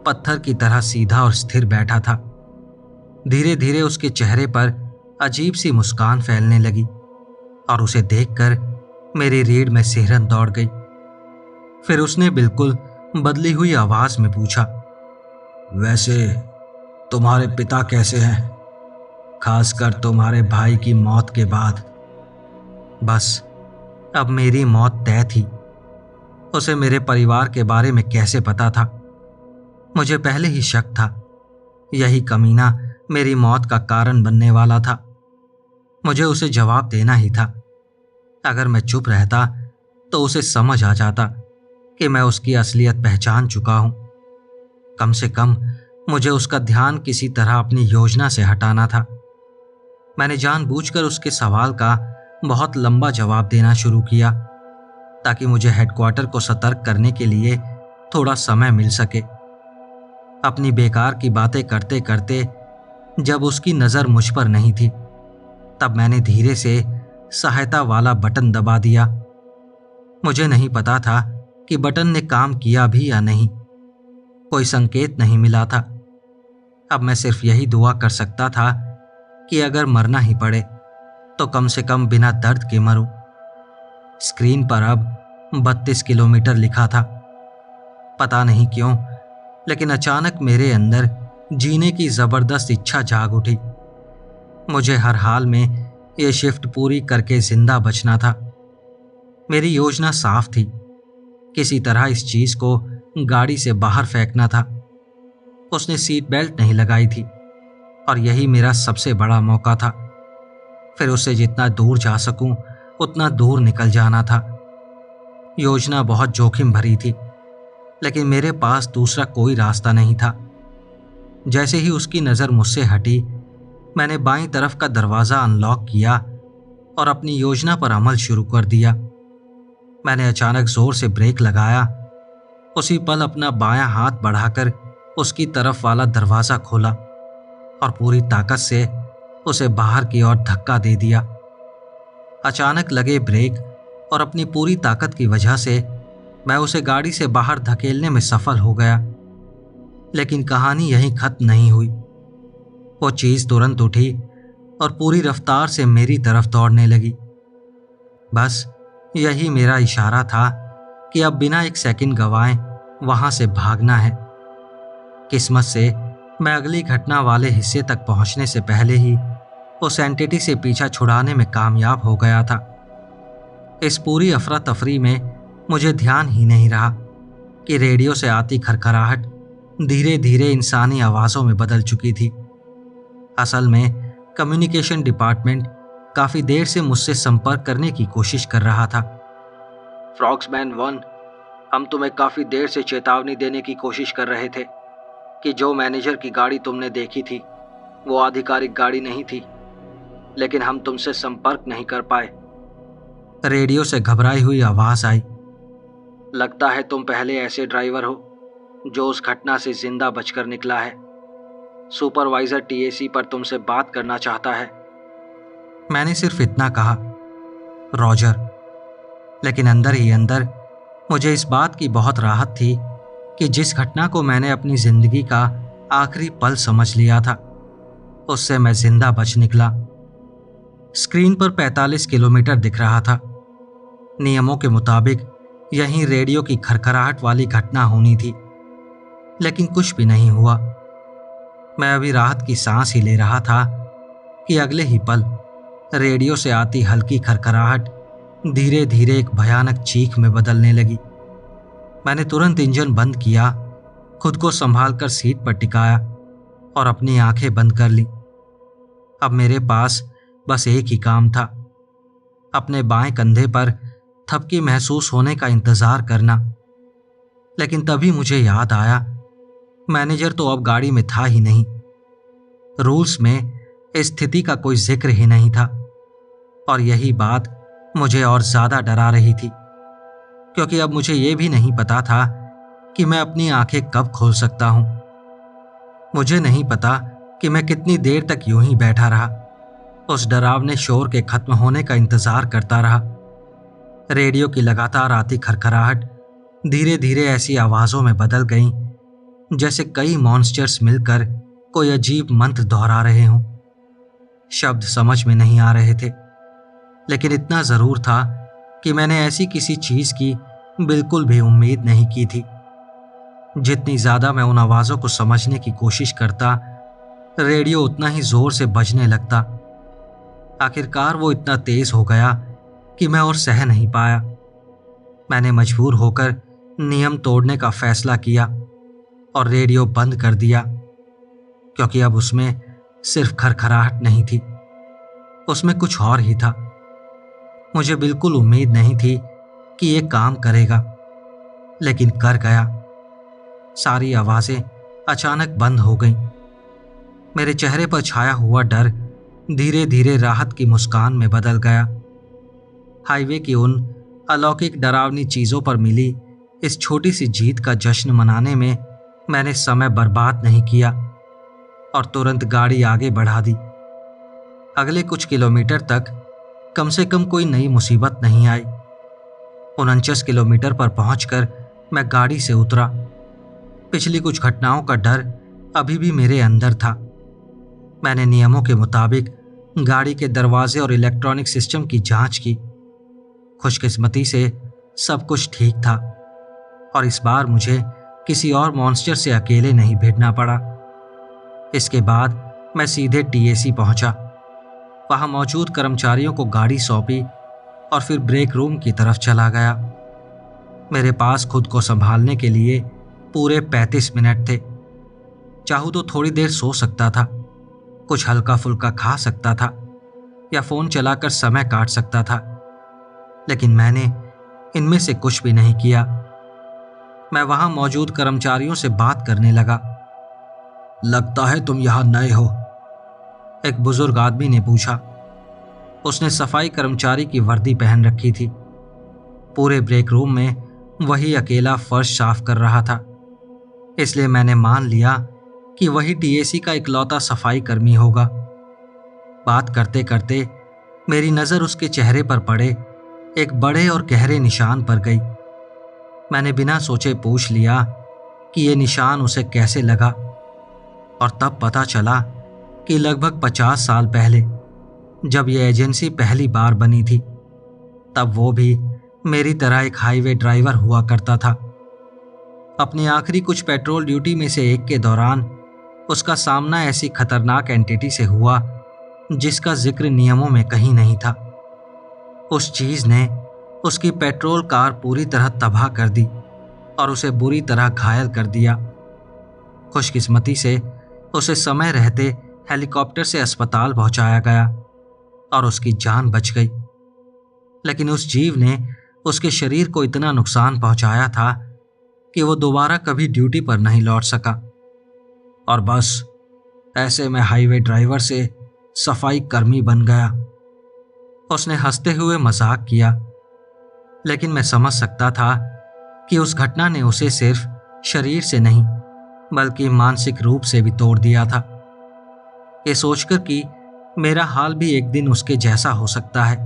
पत्थर की तरह सीधा और स्थिर बैठा था। धीरे धीरे उसके चेहरे पर अजीब सी मुस्कान फैलने लगी और उसे देखकर मेरी रीढ़ में सिहरन दौड़ गई। फिर उसने बिल्कुल बदली हुई आवाज में पूछा, वैसे तुम्हारे पिता कैसे हैं, खासकर तुम्हारे भाई की मौत के बाद? बस अब मेरी मौत तय थी। उसे मेरे परिवार के बारे में कैसे पता था? मुझे पहले ही शक था यही कमीना मेरी मौत का कारण बनने वाला था। मुझे उसे जवाब देना ही था। अगर मैं चुप रहता तो उसे समझ आ जाता कि मैं उसकी असलियत पहचान चुका हूं। कम से कम मुझे उसका ध्यान किसी तरह अपनी योजना से हटाना था। मैंने जानबूझकर उसके सवाल का बहुत लंबा जवाब देना शुरू किया ताकि मुझे हेडक्वार्टर को सतर्क करने के लिए थोड़ा समय मिल सके। अपनी बेकार की बातें करते करते जब उसकी नज़र मुझ पर नहीं थी, तब मैंने धीरे से सहायता वाला बटन दबा दिया। मुझे नहीं पता था कि बटन ने काम किया भी या नहीं। कोई संकेत नहीं मिला था। अब मैं सिर्फ यही दुआ कर सकता था कि अगर मरना ही पड़े तो कम से कम बिना दर्द के मरूं। स्क्रीन पर अब 32 किलोमीटर लिखा था। पता नहीं क्यों, लेकिन अचानक मेरे अंदर जीने की जबरदस्त इच्छा जाग उठी। मुझे हर हाल में ये शिफ्ट पूरी करके जिंदा बचना था। मेरी योजना साफ थी, किसी तरह इस चीज को गाड़ी से बाहर फेंकना था। उसने सीट बेल्ट नहीं लगाई थी और यही मेरा सबसे बड़ा मौका था। फिर उससे जितना दूर जा सकूं उतना दूर निकल जाना था। योजना बहुत जोखिम भरी थी, लेकिन मेरे पास दूसरा कोई रास्ता नहीं था। जैसे ही उसकी नज़र मुझसे हटी, मैंने बाईं तरफ का दरवाज़ा अनलॉक किया और अपनी योजना पर अमल शुरू कर दिया। मैंने अचानक जोर से ब्रेक लगाया। उसी पल अपना बायां हाथ बढ़ाकर उसकी तरफ वाला दरवाज़ा खोला और पूरी ताकत से उसे बाहर की ओर धक्का दे दिया। अचानक लगे ब्रेक और अपनी पूरी ताकत की वजह से मैं उसे गाड़ी से बाहर धकेलने में सफल हो गया। लेकिन कहानी यहीं खत्म नहीं हुई। वो चीज़ तुरंत उठी और पूरी रफ्तार से मेरी तरफ दौड़ने लगी। बस यही मेरा इशारा था कि अब बिना एक सेकंड गंवाए वहां से भागना है। किस्मत से मैं अगली घटना वाले हिस्से तक पहुंचने से पहले ही उस एंटिटी से पीछा छुड़ाने में कामयाब हो गया था। इस पूरी अफरा तफरी में मुझे ध्यान ही नहीं रहा कि रेडियो से आती खरखराहट धीरे धीरे इंसानी आवाज़ों में बदल चुकी थी। असल में कम्युनिकेशन डिपार्टमेंट काफ़ी देर से मुझसे संपर्क करने की कोशिश कर रहा था। फ्रॉक्समैन 1, हम तुम्हें काफ़ी देर से चेतावनी देने की कोशिश कर रहे थे कि जो मैनेजर की गाड़ी तुमने देखी थी वो आधिकारिक गाड़ी नहीं थी, लेकिन हम तुमसे संपर्क नहीं कर पाए। रेडियो से घबराई हुई आवाज़ आई। लगता है तुम पहले ऐसे ड्राइवर हो जो उस घटना से जिंदा बचकर निकला है। सुपरवाइजर टीएसी पर तुमसे बात करना चाहता है। मैंने सिर्फ इतना कहा, रॉजर। लेकिन अंदर ही अंदर मुझे इस बात की बहुत राहत थी कि जिस घटना को मैंने अपनी जिंदगी का आखिरी पल समझ लिया था, उससे मैं जिंदा बच निकला। स्क्रीन पर 45 किलोमीटर दिख रहा था। नियमों के मुताबिक यहीं रेडियो की खरखराहट वाली घटना होनी थी, लेकिन कुछ भी नहीं हुआ। मैं अभी राहत की सांस ही ले रहा था कि अगले ही पल रेडियो से आती हल्की खरखराहट धीरे धीरे एक भयानक चीख में बदलने लगी। मैंने तुरंत इंजन बंद किया, खुद को संभाल कर सीट पर टिकाया और अपनी आंखें बंद कर ली। अब मेरे पास बस एक ही काम था, अपने बाएं कंधे पर थपकी महसूस होने का इंतजार करना। लेकिन तभी मुझे याद आया, मैनेजर तो अब गाड़ी में था ही नहीं। रूल्स में इस स्थिति का कोई जिक्र ही नहीं था और यही बात मुझे और ज्यादा डरा रही थी, क्योंकि अब मुझे यह भी नहीं पता था कि मैं अपनी आंखें कब खोल सकता हूं। मुझे नहीं पता कि मैं कितनी देर तक यूं ही बैठा रहा, उस डरावने शोर के खत्म होने का इंतजार करता रहा। रेडियो की लगातार आती खरखराहट धीरे धीरे ऐसी आवाजों में बदल गई जैसे कई मॉन्स्टर्स मिलकर कोई अजीब मंत्र दोहरा रहे हों। शब्द समझ में नहीं आ रहे थे, लेकिन इतना जरूर था कि मैंने ऐसी किसी चीज की बिल्कुल भी उम्मीद नहीं की थी। जितनी ज्यादा मैं उन आवाजों को समझने की कोशिश करता, रेडियो उतना ही जोर से बजने लगता। आखिरकार वो इतना तेज हो गया कि मैं और सह नहीं पाया। मैंने मजबूर होकर नियम तोड़ने का फैसला किया और रेडियो बंद कर दिया, क्योंकि अब उसमें सिर्फ खरखराहट नहीं थी, उसमें कुछ और ही था। मुझे बिल्कुल उम्मीद नहीं थी कि ये काम करेगा, लेकिन कर गया। सारी आवाजें अचानक बंद हो गईं। मेरे चेहरे पर छाया हुआ डर धीरे धीरे राहत की मुस्कान में बदल गया। हाईवे की उन अलौकिक डरावनी चीजों पर मिली इस छोटी सी जीत का जश्न मनाने में मैंने समय बर्बाद नहीं किया और तुरंत गाड़ी आगे बढ़ा दी। अगले कुछ किलोमीटर तक कम से कम कोई नई मुसीबत नहीं आई। 49 किलोमीटर पर पहुंचकर मैं गाड़ी से उतरा। पिछली कुछ घटनाओं का डर अभी भी मेरे अंदर था। मैंने नियमों के मुताबिक गाड़ी के दरवाजे और इलेक्ट्रॉनिक सिस्टम की जांच की। खुशकिस्मती से सब कुछ ठीक था और इस बार मुझे किसी और मॉन्स्टर से अकेले नहीं भिड़ना पड़ा। इसके बाद मैं सीधे टीएसी पहुंचा। वहां मौजूद कर्मचारियों को गाड़ी सौंपी और फिर ब्रेक रूम की तरफ चला गया। मेरे पास खुद को संभालने के लिए पूरे 35 मिनट थे। चाहूं तो थोड़ी देर सो सकता था, कुछ हल्का फुल्का खा सकता था या फोन चलाकर समय काट सकता था, लेकिन मैंने इनमें से कुछ भी नहीं किया। मैं वहां मौजूद कर्मचारियों से बात करने लगा। लगता है तुम यहां नए हो, एक बुजुर्ग आदमी ने पूछा। उसने सफाई कर्मचारी की वर्दी पहन रखी थी। पूरे ब्रेक रूम में वही अकेला फर्श साफ कर रहा था, इसलिए मैंने मान लिया कि वही टीएसी का इकलौता सफाई कर्मी होगा। बात करते करते मेरी नजर उसके चेहरे पर पड़े एक बड़े और गहरे निशान पर गई। मैंने बिना सोचे पूछ लिया कि यह निशान उसे कैसे लगा, और तब पता चला कि लगभग 50 साल पहले जब यह एजेंसी पहली बार बनी थी, तब वो भी मेरी तरह एक हाईवे ड्राइवर हुआ करता था। अपनी आखिरी कुछ पेट्रोल ड्यूटी में से एक के दौरान उसका सामना ऐसी खतरनाक एंटिटी से हुआ जिसका जिक्र नियमों में कहीं नहीं था। उस चीज ने उसकी पेट्रोल कार पूरी तरह तबाह कर दी और उसे बुरी तरह घायल कर दिया। खुशकिस्मती से उसे समय रहते हेलीकॉप्टर से अस्पताल पहुंचाया गया और उसकी जान बच गई, लेकिन उस जीव ने उसके शरीर को इतना नुकसान पहुंचाया था कि वो दोबारा कभी ड्यूटी पर नहीं लौट सका। और बस ऐसे में हाईवे ड्राइवर से सफाई कर्मी बन गया। उसने हंसते हुए मजाक किया, लेकिन मैं समझ सकता था कि उस घटना ने उसे सिर्फ शरीर से नहीं बल्कि मानसिक रूप से भी तोड़ दिया था। ये सोचकर कि मेरा हाल भी एक दिन उसके जैसा हो सकता है,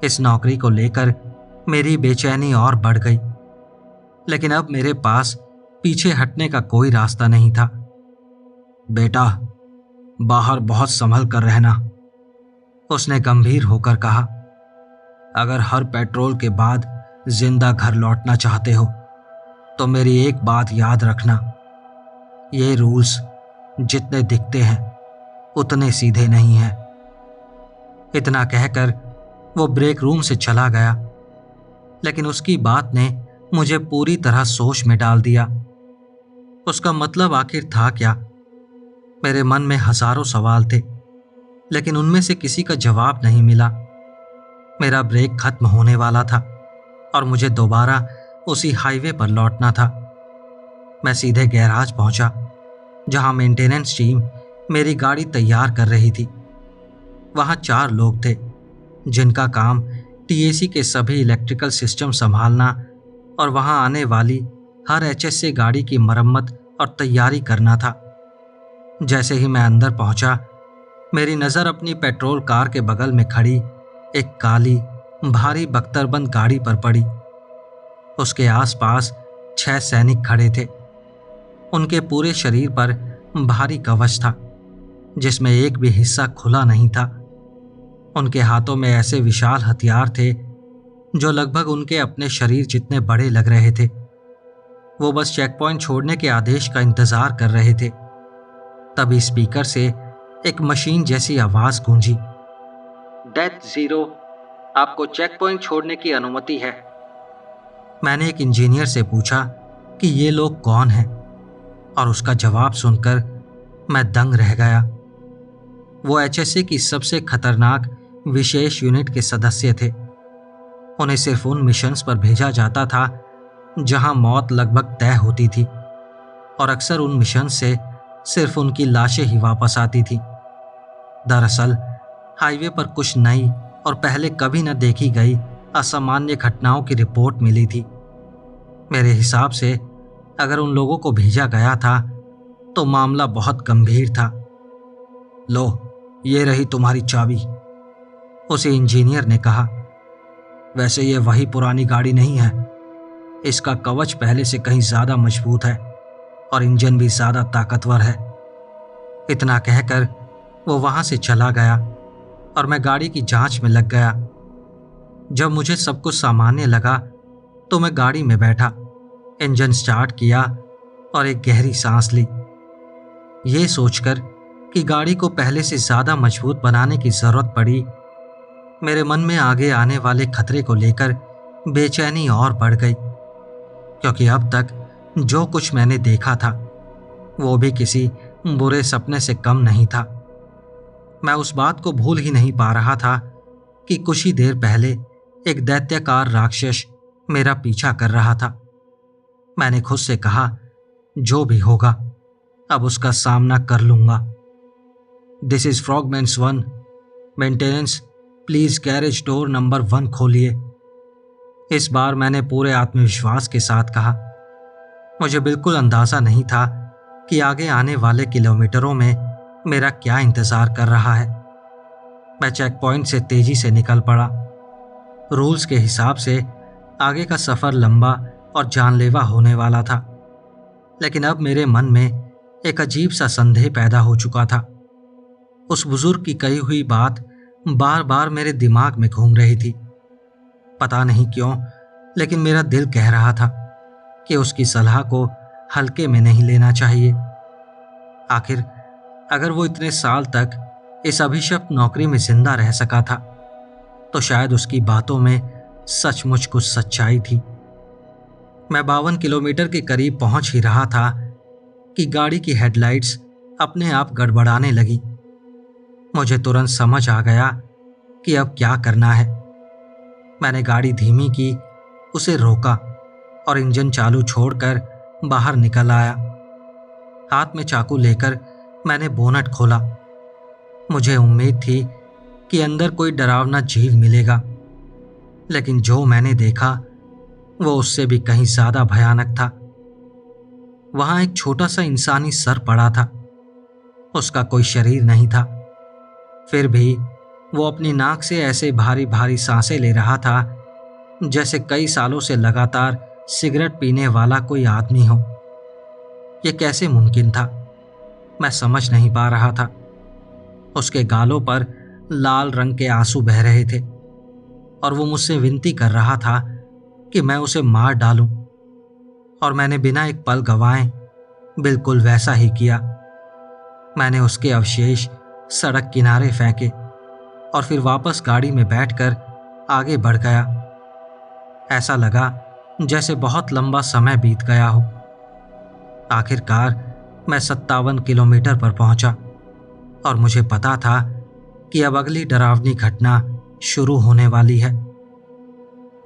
इस नौकरी को लेकर मेरी बेचैनी और बढ़ गई। लेकिन अब मेरे पास पीछे हटने का कोई रास्ता नहीं था। बेटा, बाहर बहुत संभल कर रहना, उसने गंभीर होकर कहा। अगर हर पेट्रोल के बाद जिंदा घर लौटना चाहते हो तो मेरी एक बात याद रखना, ये रूल्स जितने दिखते हैं उतने सीधे नहीं हैं। इतना कहकर वो ब्रेक रूम से चला गया, लेकिन उसकी बात ने मुझे पूरी तरह सोच में डाल दिया। उसका मतलब आखिर था क्या? मेरे मन में हजारों सवाल थे, लेकिन उनमें से किसी का जवाब नहीं मिला। मेरा ब्रेक खत्म होने वाला था और मुझे दोबारा उसी हाईवे पर लौटना था। मैं सीधे गैराज पहुंचा, जहां मेंटेनेंस टीम मेरी गाड़ी तैयार कर रही थी। वहां 4 लोग थे, जिनका काम टीएसी के सभी इलेक्ट्रिकल सिस्टम संभालना और वहां आने वाली हर एचएसए गाड़ी की मरम्मत और तैयारी करना था। जैसे ही मैं अंदर पहुंचा, मेरी नज़र अपनी पेट्रोल कार के बगल में खड़ी एक काली भारी बख्तरबंद गाड़ी पर पड़ी। उसके आसपास 6 सैनिक खड़े थे। उनके पूरे शरीर पर भारी कवच था, जिसमें एक भी हिस्सा खुला नहीं था। उनके हाथों में ऐसे विशाल हथियार थे जो लगभग उनके अपने शरीर जितने बड़े लग रहे थे। वो बस चेक पॉइंट छोड़ने के आदेश का इंतजार कर रहे थे। तभी स्पीकर से एक मशीन जैसी आवाज गूंजी। डेथ 0, आपको चेक पॉइंट छोड़ने की अनुमति है। मैंने एक इंजीनियर से पूछा कि ये लोग कौन हैं, और उसका जवाब सुनकर मैं दंग रह गया। वो एचएसए की सबसे खतरनाक विशेष यूनिट के सदस्य थे। उन्हें सिर्फ उन मिशंस पर भेजा जाता था जहां मौत लगभग तय होती थी, और अक्सर उन मिशन से सिर्फ उनकी लाशें ही वापस आती थी। दरअसल हाईवे पर कुछ नई और पहले कभी न देखी गई असामान्य घटनाओं की रिपोर्ट मिली थी। मेरे हिसाब से अगर उन लोगों को भेजा गया था तो मामला बहुत गंभीर था। लो, ये रही तुम्हारी चाबी, उसे इंजीनियर ने कहा। वैसे ये वही पुरानी गाड़ी नहीं है। इसका कवच पहले से कहीं ज्यादा मजबूत है और इंजन भी ज्यादा ताकतवर है। इतना कहकर वो वहां से चला गया और मैं गाड़ी की जांच में लग गया। जब मुझे सब कुछ सामान्य लगा तो मैं गाड़ी में बैठा, इंजन स्टार्ट किया और एक गहरी सांस ली। ये सोचकर कि गाड़ी को पहले से ज्यादा मजबूत बनाने की जरूरत पड़ी, मेरे मन में आगे आने वाले खतरे को लेकर बेचैनी और बढ़ गई, क्योंकि अब तक जो कुछ मैंने देखा था वो भी किसी बुरे सपने से कम नहीं था। मैं उस बात को भूल ही नहीं पा रहा था कि कुछ ही देर पहले एक दैत्याकार राक्षस मेरा पीछा कर रहा था। मैंने खुद से कहा, जो भी होगा अब उसका सामना कर लूंगा। This is frogman's 1, maintenance, please garage door number 1 खोलिए। इस बार मैंने पूरे आत्मविश्वास के साथ कहा। मुझे बिल्कुल अंदाजा नहीं था कि आगे आने वाले किलोमीटरों में मेरा क्या इंतजार कर रहा है। मैं चेक पॉइंट से तेजी से निकल पड़ा। रूल्स के हिसाब से आगे का सफर लंबा और जानलेवा होने वाला था, लेकिन अब मेरे मन में एक अजीब सा संदेह पैदा हो चुका था। उस बुजुर्ग की कही हुई बात बार बार मेरे दिमाग में घूम रही थी। पता नहीं क्यों, लेकिन मेरा दिल कह रहा था कि उसकी सलाह को हल्के में नहीं लेना चाहिए। आखिर अगर वो इतने साल तक इस अभिशप्त नौकरी में जिंदा रह सका था, तो शायद उसकी बातों में सचमुच कुछ सच्चाई थी। मैं 52 किलोमीटर के करीब पहुंच ही रहा था कि गाड़ी की हेडलाइट्स अपने आप गड़बड़ाने लगी। मुझे तुरंत समझ आ गया कि अब क्या करना है। मैंने गाड़ी धीमी की, उसे रोका और इंजन चालू छोड़कर बाहर निकल आया। हाथ में चाकू लेकर मैंने बोनट खोला। मुझे उम्मीद थी कि अंदर कोई डरावना जीव मिलेगा, लेकिन जो मैंने देखा वो उससे भी कहीं ज्यादा भयानक था। वहां एक छोटा सा इंसानी सर पड़ा था। उसका कोई शरीर नहीं था, फिर भी वो अपनी नाक से ऐसे भारी भारी सांसें ले रहा था जैसे कई सालों से लगातार सिगरेट पीने वाला कोई आदमी हो। ये कैसे मुमकिन था, मैं समझ नहीं पा रहा था। उसके गालों पर लाल रंग के आंसू बह रहे थे और वो मुझसे विनती कर रहा था कि मैं उसे मार डालूं, और मैंने बिना एक पल गंवाए बिल्कुल वैसा ही किया। मैंने उसके अवशेष सड़क किनारे फेंके और फिर वापस गाड़ी में बैठकर आगे बढ़ गया। ऐसा लगा जैसे बहुत लंबा समय बीत गया हो। आखिरकार मैं 57 किलोमीटर पर पहुंचा और मुझे पता था कि अब अगली डरावनी घटना शुरू होने वाली है।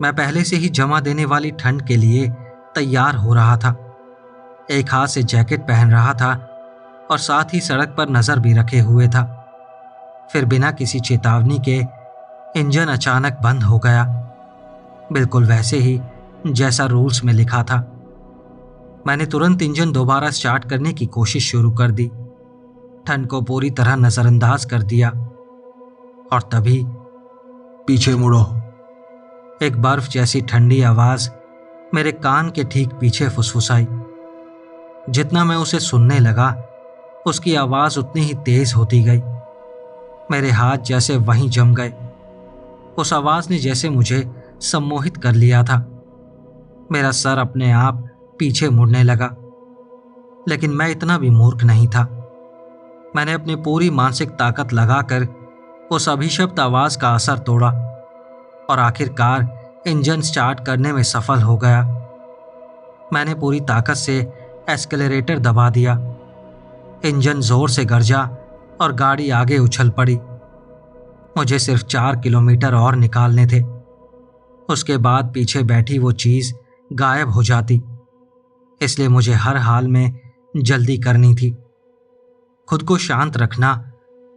मैं पहले से ही जमा देने वाली ठंड के लिए तैयार हो रहा था। एक हाथ से जैकेट पहन रहा था और साथ ही सड़क पर नजर भी रखे हुए था। फिर बिना किसी चेतावनी के इंजन अचानक बंद हो गया, बिल्कुल वैसे ही जैसा रूल्स में लिखा था। मैंने तुरंत इंजन दोबारा स्टार्ट करने की कोशिश शुरू कर दी, ठंड को पूरी तरह नजरअंदाज कर दिया। और तभी पीछे मुड़ो, एक बर्फ जैसी ठंडी आवाज मेरे कान के ठीक पीछे फुसफुसाई। जितना मैं उसे सुनने लगा, उसकी आवाज उतनी ही तेज होती गई। मेरे हाथ जैसे वहीं जम गए। उस आवाज ने जैसे मुझे सम्मोहित कर लिया था। मेरा सर अपने आप पीछे मुड़ने लगा, लेकिन मैं इतना भी मूर्ख नहीं था। मैंने अपनी पूरी मानसिक ताकत लगाकर उस अभिशप्त आवाज का असर तोड़ा और आखिरकार इंजन स्टार्ट करने में सफल हो गया। मैंने पूरी ताकत से एस्केलेरेटर दबा दिया। इंजन जोर से गरजा और गाड़ी आगे उछल पड़ी। मुझे सिर्फ 4 किलोमीटर और निकालने थे। उसके बाद पीछे बैठी वो चीज गायब हो जाती, इसलिए मुझे हर हाल में जल्दी करनी थी। खुद को शांत रखना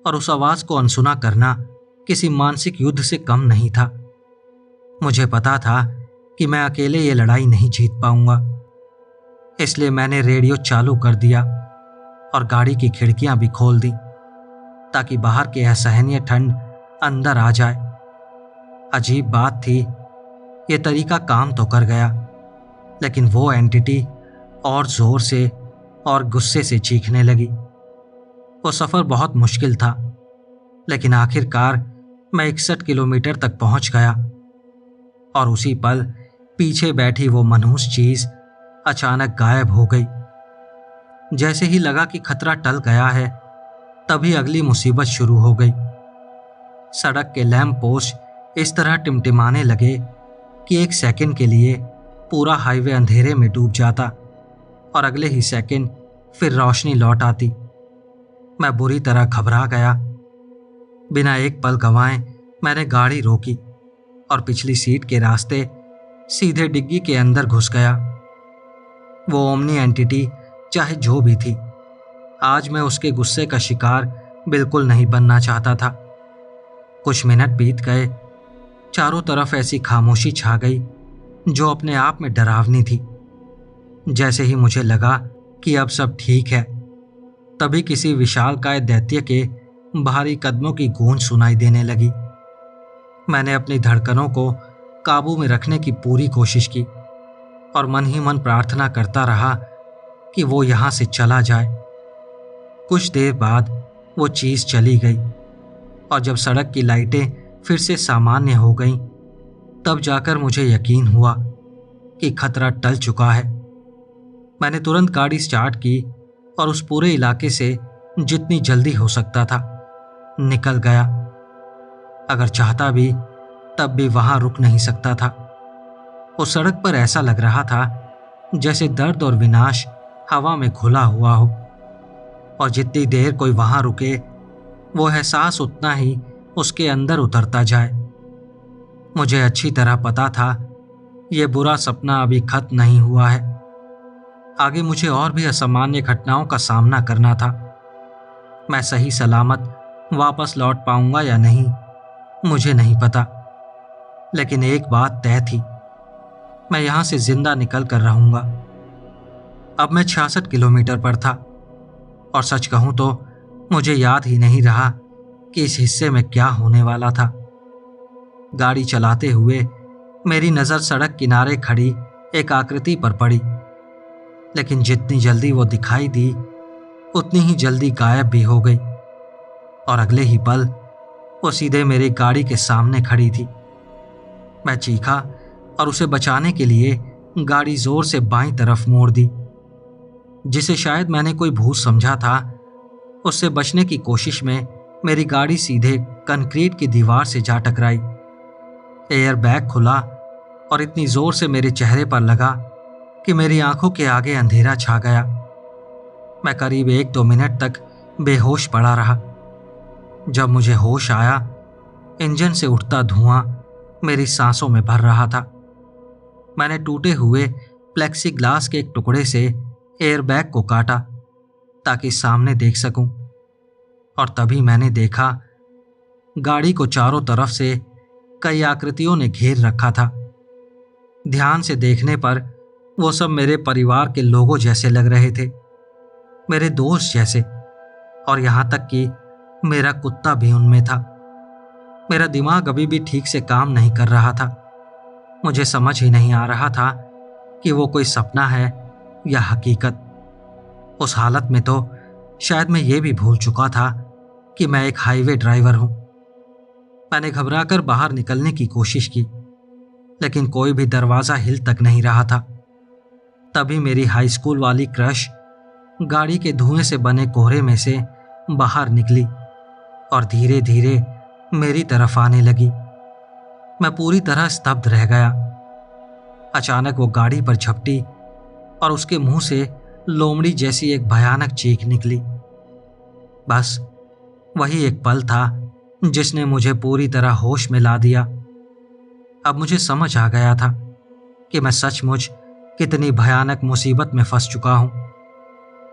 और उस आवाज को अनसुना करना किसी मानसिक युद्ध से कम नहीं था। मुझे पता था कि मैं अकेले ये लड़ाई नहीं जीत पाऊंगा, इसलिए मैंने रेडियो चालू कर दिया और गाड़ी की खिड़कियां भी खोल दी ताकि बाहर की असहनीय ठंड अंदर आ जाए। अजीब बात थी, ये तरीका काम तो कर गया, लेकिन वो एंटिटी और जोर से और गुस्से से चीखने लगी। वो सफर बहुत मुश्किल था, लेकिन आखिरकार मैं 61 किलोमीटर तक पहुंच गया और उसी पल पीछे बैठी वो मनहूस चीज अचानक गायब हो गई। जैसे ही लगा कि खतरा टल गया है, तभी अगली मुसीबत शुरू हो गई। सड़क के लैंप पोस्ट इस तरह टिमटिमाने लगे कि एक सेकंड के लिए पूरा हाईवे अंधेरे में डूब जाता और अगले ही सेकंड फिर रोशनी लौट आती। मैं बुरी तरह घबरा गया। बिना एक पल गंवाए मैंने गाड़ी रोकी और पिछली सीट के रास्ते सीधे डिग्गी के अंदर घुस गया। वो ओमनी एंटिटी चाहे जो भी थी, आज मैं उसके गुस्से का शिकार बिल्कुल नहीं बनना चाहता था। कुछ मिनट बीत गए, चारों तरफ ऐसी खामोशी छा गई जो अपने आप में डरावनी थी। जैसे ही मुझे लगा कि अब सब ठीक है, तभी किसी विशालकाय दैत्य के भारी कदमों की गूंज सुनाई देने लगी। मैंने अपनी धड़कनों को काबू में रखने की पूरी कोशिश की और मन ही मन प्रार्थना करता रहा कि वो यहाँ से चला जाए। कुछ देर बाद वो चीज चली गई और जब सड़क की लाइटें फिर से सामान्य हो गईं, तब जाकर मुझे यकीन हुआ कि खतरा टल चुका है। मैंने तुरंत गाड़ी स्टार्ट की और उस पूरे इलाके से जितनी जल्दी हो सकता था निकल गया। अगर चाहता भी तब भी वहां रुक नहीं सकता था। उस सड़क पर ऐसा लग रहा था जैसे दर्द और विनाश हवा में घुला हुआ हो, और जितनी देर कोई वहां रुके वो एहसास उतना ही उसके अंदर उतरता जाए। मुझे अच्छी तरह पता था ये बुरा सपना अभी खत्म नहीं हुआ है। आगे मुझे और भी असामान्य घटनाओं का सामना करना था। मैं सही सलामत वापस लौट पाऊंगा या नहीं मुझे नहीं पता, लेकिन एक बात तय थी, मैं यहां से जिंदा निकल कर रहूंगा। अब मैं 66 किलोमीटर पर था और सच कहूं तो मुझे याद ही नहीं रहा कि इस हिस्से में क्या होने वाला था। गाड़ी चलाते हुए मेरी नज़र सड़क किनारे खड़ी एक आकृति पर पड़ी, लेकिन जितनी जल्दी वो दिखाई दी उतनी ही जल्दी गायब भी हो गई और अगले ही पल वो सीधे मेरी गाड़ी के सामने खड़ी थी। मैं चीखा और उसे बचाने के लिए गाड़ी जोर से बाईं तरफ मोड़ दी। जिसे शायद मैंने कोई भूत समझा था, उससे बचने की कोशिश में मेरी गाड़ी सीधे कंक्रीट की दीवार से जा टकराई। एयर बैग खुला और इतनी जोर से मेरे चेहरे पर लगा कि मेरी आंखों के आगे अंधेरा छा गया। मैं करीब 1-2 मिनट तक बेहोश पड़ा रहा। जब मुझे होश आया, इंजन से उठता धुआं मेरी सांसों में भर रहा था। मैंने टूटे हुए प्लेक्सी ग्लास के एक टुकड़े से एयरबैग को काटा ताकि सामने देख सकूं, और तभी मैंने देखा गाड़ी को चारों तरफ से कई आकृतियों ने घेर रखा था। ध्यान से देखने पर वो सब मेरे परिवार के लोगों जैसे लग रहे थे, मेरे दोस्त जैसे, और यहां तक कि मेरा कुत्ता भी उनमें था। मेरा दिमाग अभी भी ठीक से काम नहीं कर रहा था। मुझे समझ ही नहीं आ रहा था कि वो कोई सपना है या हकीकत। उस हालत में तो शायद मैं ये भी भूल चुका था कि मैं एक हाईवे ड्राइवर हूं। मैंने घबराकर बाहर निकलने की कोशिश की, लेकिन कोई भी दरवाजा हिल तक नहीं रहा था। तभी मेरी हाई स्कूल वाली क्रश गाड़ी के धुएं से बने कोहरे में से बाहर निकली और धीरे धीरे मेरी तरफ आने लगी। मैं पूरी तरह स्तब्ध रह गया। अचानक वो गाड़ी पर झपटी और उसके मुंह से लोमड़ी जैसी एक भयानक चीख निकली। बस वही एक पल था जिसने मुझे पूरी तरह होश में ला दिया। अब मुझे समझ आ गया था कि मैं सचमुच कितनी भयानक मुसीबत में फंस चुका हूं।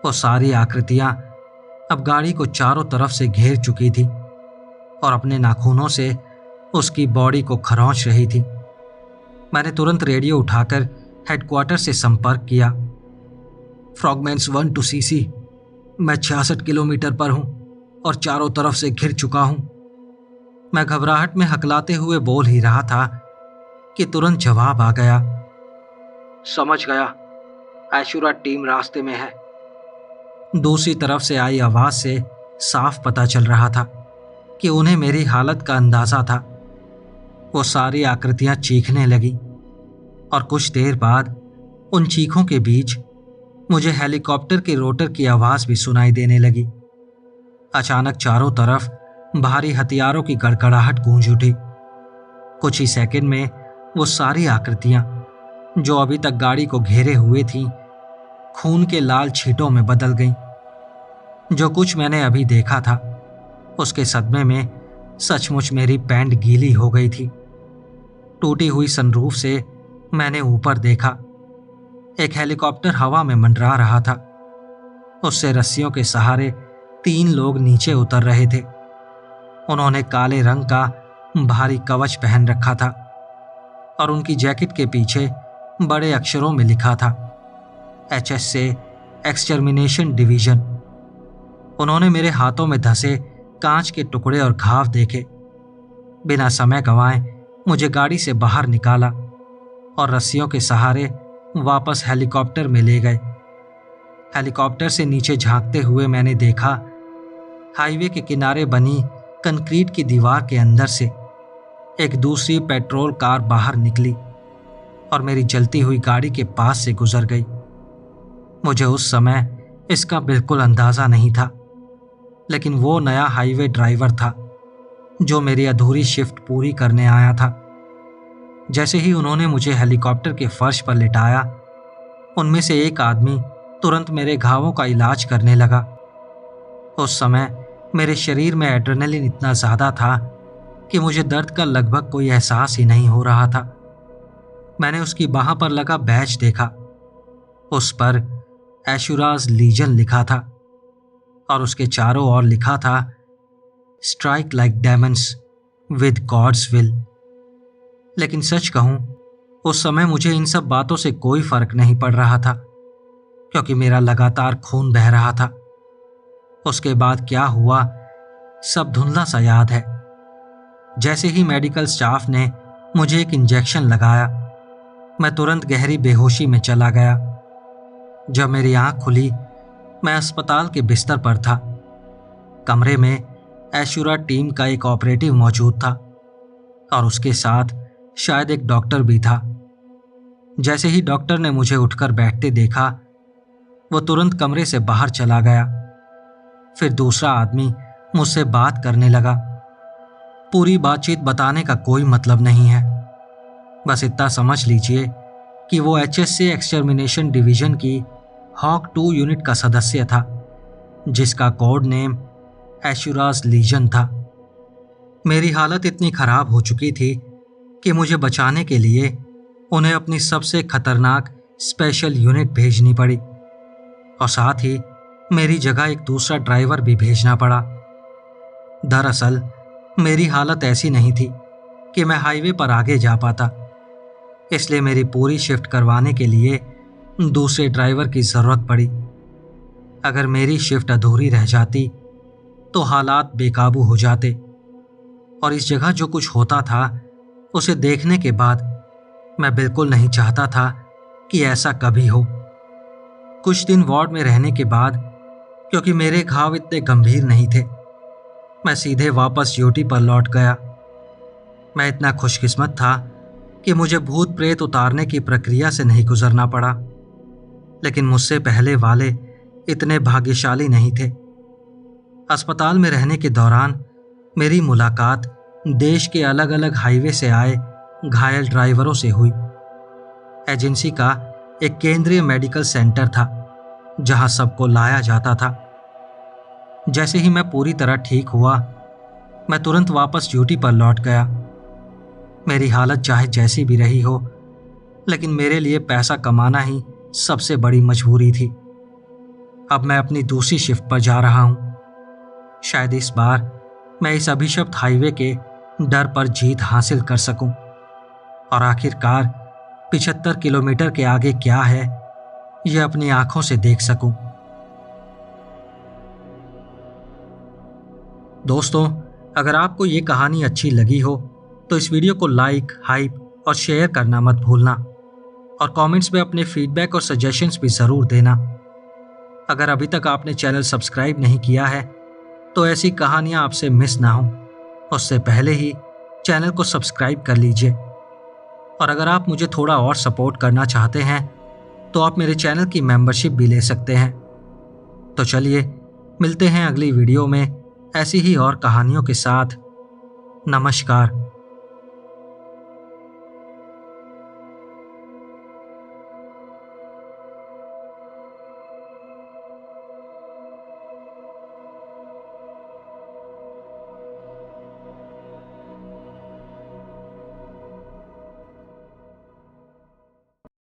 वो सारी आकृतियां अब गाड़ी को चारों तरफ से घेर चुकी थी और अपने नाखूनों से उसकी बॉडी को खरोंच रही थी। मैंने तुरंत रेडियो उठाकर हेडक्वार्टर से संपर्क किया। फ्रॉगमैन्स 1 टू सीसी, मैं 66 किलोमीटर पर हूं और चारों तरफ से घिर चुका हूं। मैं घबराहट में हकलाते हुए बोल ही रहा था कि तुरंत जवाब आ गया। समझ गया, ऐशुरा टीम रास्ते में है। दूसरी तरफ से आई आवाज से साफ पता चल रहा था कि उन्हें मेरी हालत का अंदाजा था। वो सारी आकृतियां चीखने लगी और कुछ देर बाद उन चीखों के बीच मुझे हेलीकॉप्टर के रोटर की आवाज भी सुनाई देने लगी। अचानक चारों तरफ भारी हथियारों की गड़गड़ाहट गूंज उठी। कुछ ही सेकंड में वो सारी आकृतियां जो अभी तक गाड़ी को घेरे हुए थीं, खून के लाल छींटों में बदल गईं। जो कुछ मैंने अभी देखा था, उसके सदमे में सचमुच मेरी पैंट गीली हो गई थी। टूटी हुई सनरूफ से मैंने ऊपर देखा। एक हेलीकॉप्टर हवा में मंडरा रहा था। उससे रस्सियों के सहारे 3 लोग नीचे उतर रहे थे। उन्होंने काले रंग का भारी कवच पहन रखा था और उनकी जैकेट के पीछे बड़े अक्षरों में लिखा था HSA एक्सटर्मिनेशन डिवीजन। उन्होंने मेरे हाथों में धंसे कांच के टुकड़े और घाव देखे। बिना समय गंवाए मुझे गाड़ी से बाहर निकाला और रस्सियों के सहारे वापस हेलीकॉप्टर में ले गए। हेलीकॉप्टर से नीचे झांकते हुए मैंने देखा हाईवे के किनारे बनी कंक्रीट की दीवार के अंदर से एक दूसरी पेट्रोल कार बाहर निकली और मेरी जलती हुई गाड़ी के पास से गुजर गई। मुझे उस समय इसका बिल्कुल अंदाजा नहीं था, लेकिन वो नया हाईवे ड्राइवर था जो मेरी अधूरी शिफ्ट पूरी करने आया था। जैसे ही उन्होंने मुझे हेलीकॉप्टर के फर्श पर लिटाया, उनमें से एक आदमी तुरंत मेरे घावों का इलाज करने लगा। उस समय मेरे शरीर में एड्रेनलिन इतना ज़्यादा था कि मुझे दर्द का लगभग कोई एहसास ही नहीं हो रहा था। मैंने उसकी बाह पर लगा बैज देखा। उस पर ऐशुराज लीजन लिखा था और उसके चारों ओर लिखा था strike like demons with gods will. लेकिन सच कहूं, उस समय मुझे इन सब बातों से कोई फर्क नहीं पड़ रहा था, क्योंकि मेरा लगातार खून बह रहा था। उसके बाद क्या हुआ सब धुंधला सा याद है। जैसे ही मेडिकल स्टाफ ने मुझे एक इंजेक्शन लगाया, मैं तुरंत गहरी बेहोशी में चला गया। जब मेरी आंख खुली, मैं अस्पताल के बिस्तर पर था। कमरे में ऐशुरा टीम का एक ऑपरेटिव मौजूद था और उसके साथ शायद एक डॉक्टर भी था। जैसे ही डॉक्टर ने मुझे उठकर बैठते देखा, वो तुरंत कमरे से बाहर चला गया। फिर दूसरा आदमी मुझसे बात करने लगा। पूरी बातचीत बताने का कोई मतलब नहीं है। बस इतना समझ लीजिए कि वो HSC एक्सटर्मिनेशन डिवीजन की हॉक 2 यूनिट का सदस्य था, जिसका कोड नेम एशुरास लीजन था। मेरी हालत इतनी खराब हो चुकी थी कि मुझे बचाने के लिए उन्हें अपनी सबसे खतरनाक स्पेशल यूनिट भेजनी पड़ी और साथ ही मेरी जगह एक दूसरा ड्राइवर भी भेजना पड़ा। दरअसल मेरी हालत ऐसी नहीं थी कि मैं हाईवे पर आगे जा पाता, इसलिए मेरी पूरी शिफ्ट करवाने के लिए दूसरे ड्राइवर की ज़रूरत पड़ी। अगर मेरी शिफ्ट अधूरी रह जाती तो हालात बेकाबू हो जाते और इस जगह जो कुछ होता था उसे देखने के बाद मैं बिल्कुल नहीं चाहता था कि ऐसा कभी हो। कुछ दिन वार्ड में रहने के बाद, क्योंकि मेरे घाव इतने गंभीर नहीं थे, मैं सीधे वापस ड्यूटी पर लौट गया। मैं इतना खुशकिस्मत था कि मुझे भूत प्रेत उतारने की प्रक्रिया से नहीं गुजरना पड़ा, लेकिन मुझसे पहले वाले इतने भाग्यशाली नहीं थे। अस्पताल में रहने के दौरान मेरी मुलाकात देश के अलग अलग हाईवे से आए घायल ड्राइवरों से हुई। एजेंसी का एक केंद्रीय मेडिकल सेंटर था जहां सबको लाया जाता था। जैसे ही मैं पूरी तरह ठीक हुआ, मैं तुरंत वापस ड्यूटी पर लौट गया। मेरी हालत चाहे जैसी भी रही हो, लेकिन मेरे लिए पैसा कमाना ही सबसे बड़ी मजबूरी थी। अब मैं अपनी दूसरी शिफ्ट पर जा रहा हूं। शायद इस बार मैं इस अभिशप्त हाईवे के डर पर जीत हासिल कर सकूं और आखिरकार 75 किलोमीटर के आगे क्या है यह अपनी आंखों से देख सकूं। दोस्तों, अगर आपको ये कहानी अच्छी लगी हो तो इस वीडियो को लाइक, हाइप और शेयर करना मत भूलना और कमेंट्स में अपने फीडबैक और सजेशंस भी ज़रूर देना। अगर अभी तक आपने चैनल सब्सक्राइब नहीं किया है तो ऐसी कहानियाँ आपसे मिस ना हो, उससे पहले ही चैनल को सब्सक्राइब कर लीजिए। और अगर आप मुझे थोड़ा और सपोर्ट करना चाहते हैं तो आप मेरे चैनल की मेंबरशिप भी ले सकते हैं। तो चलिए मिलते हैं अगली वीडियो में ऐसी ही और कहानियों के साथ। नमस्कार।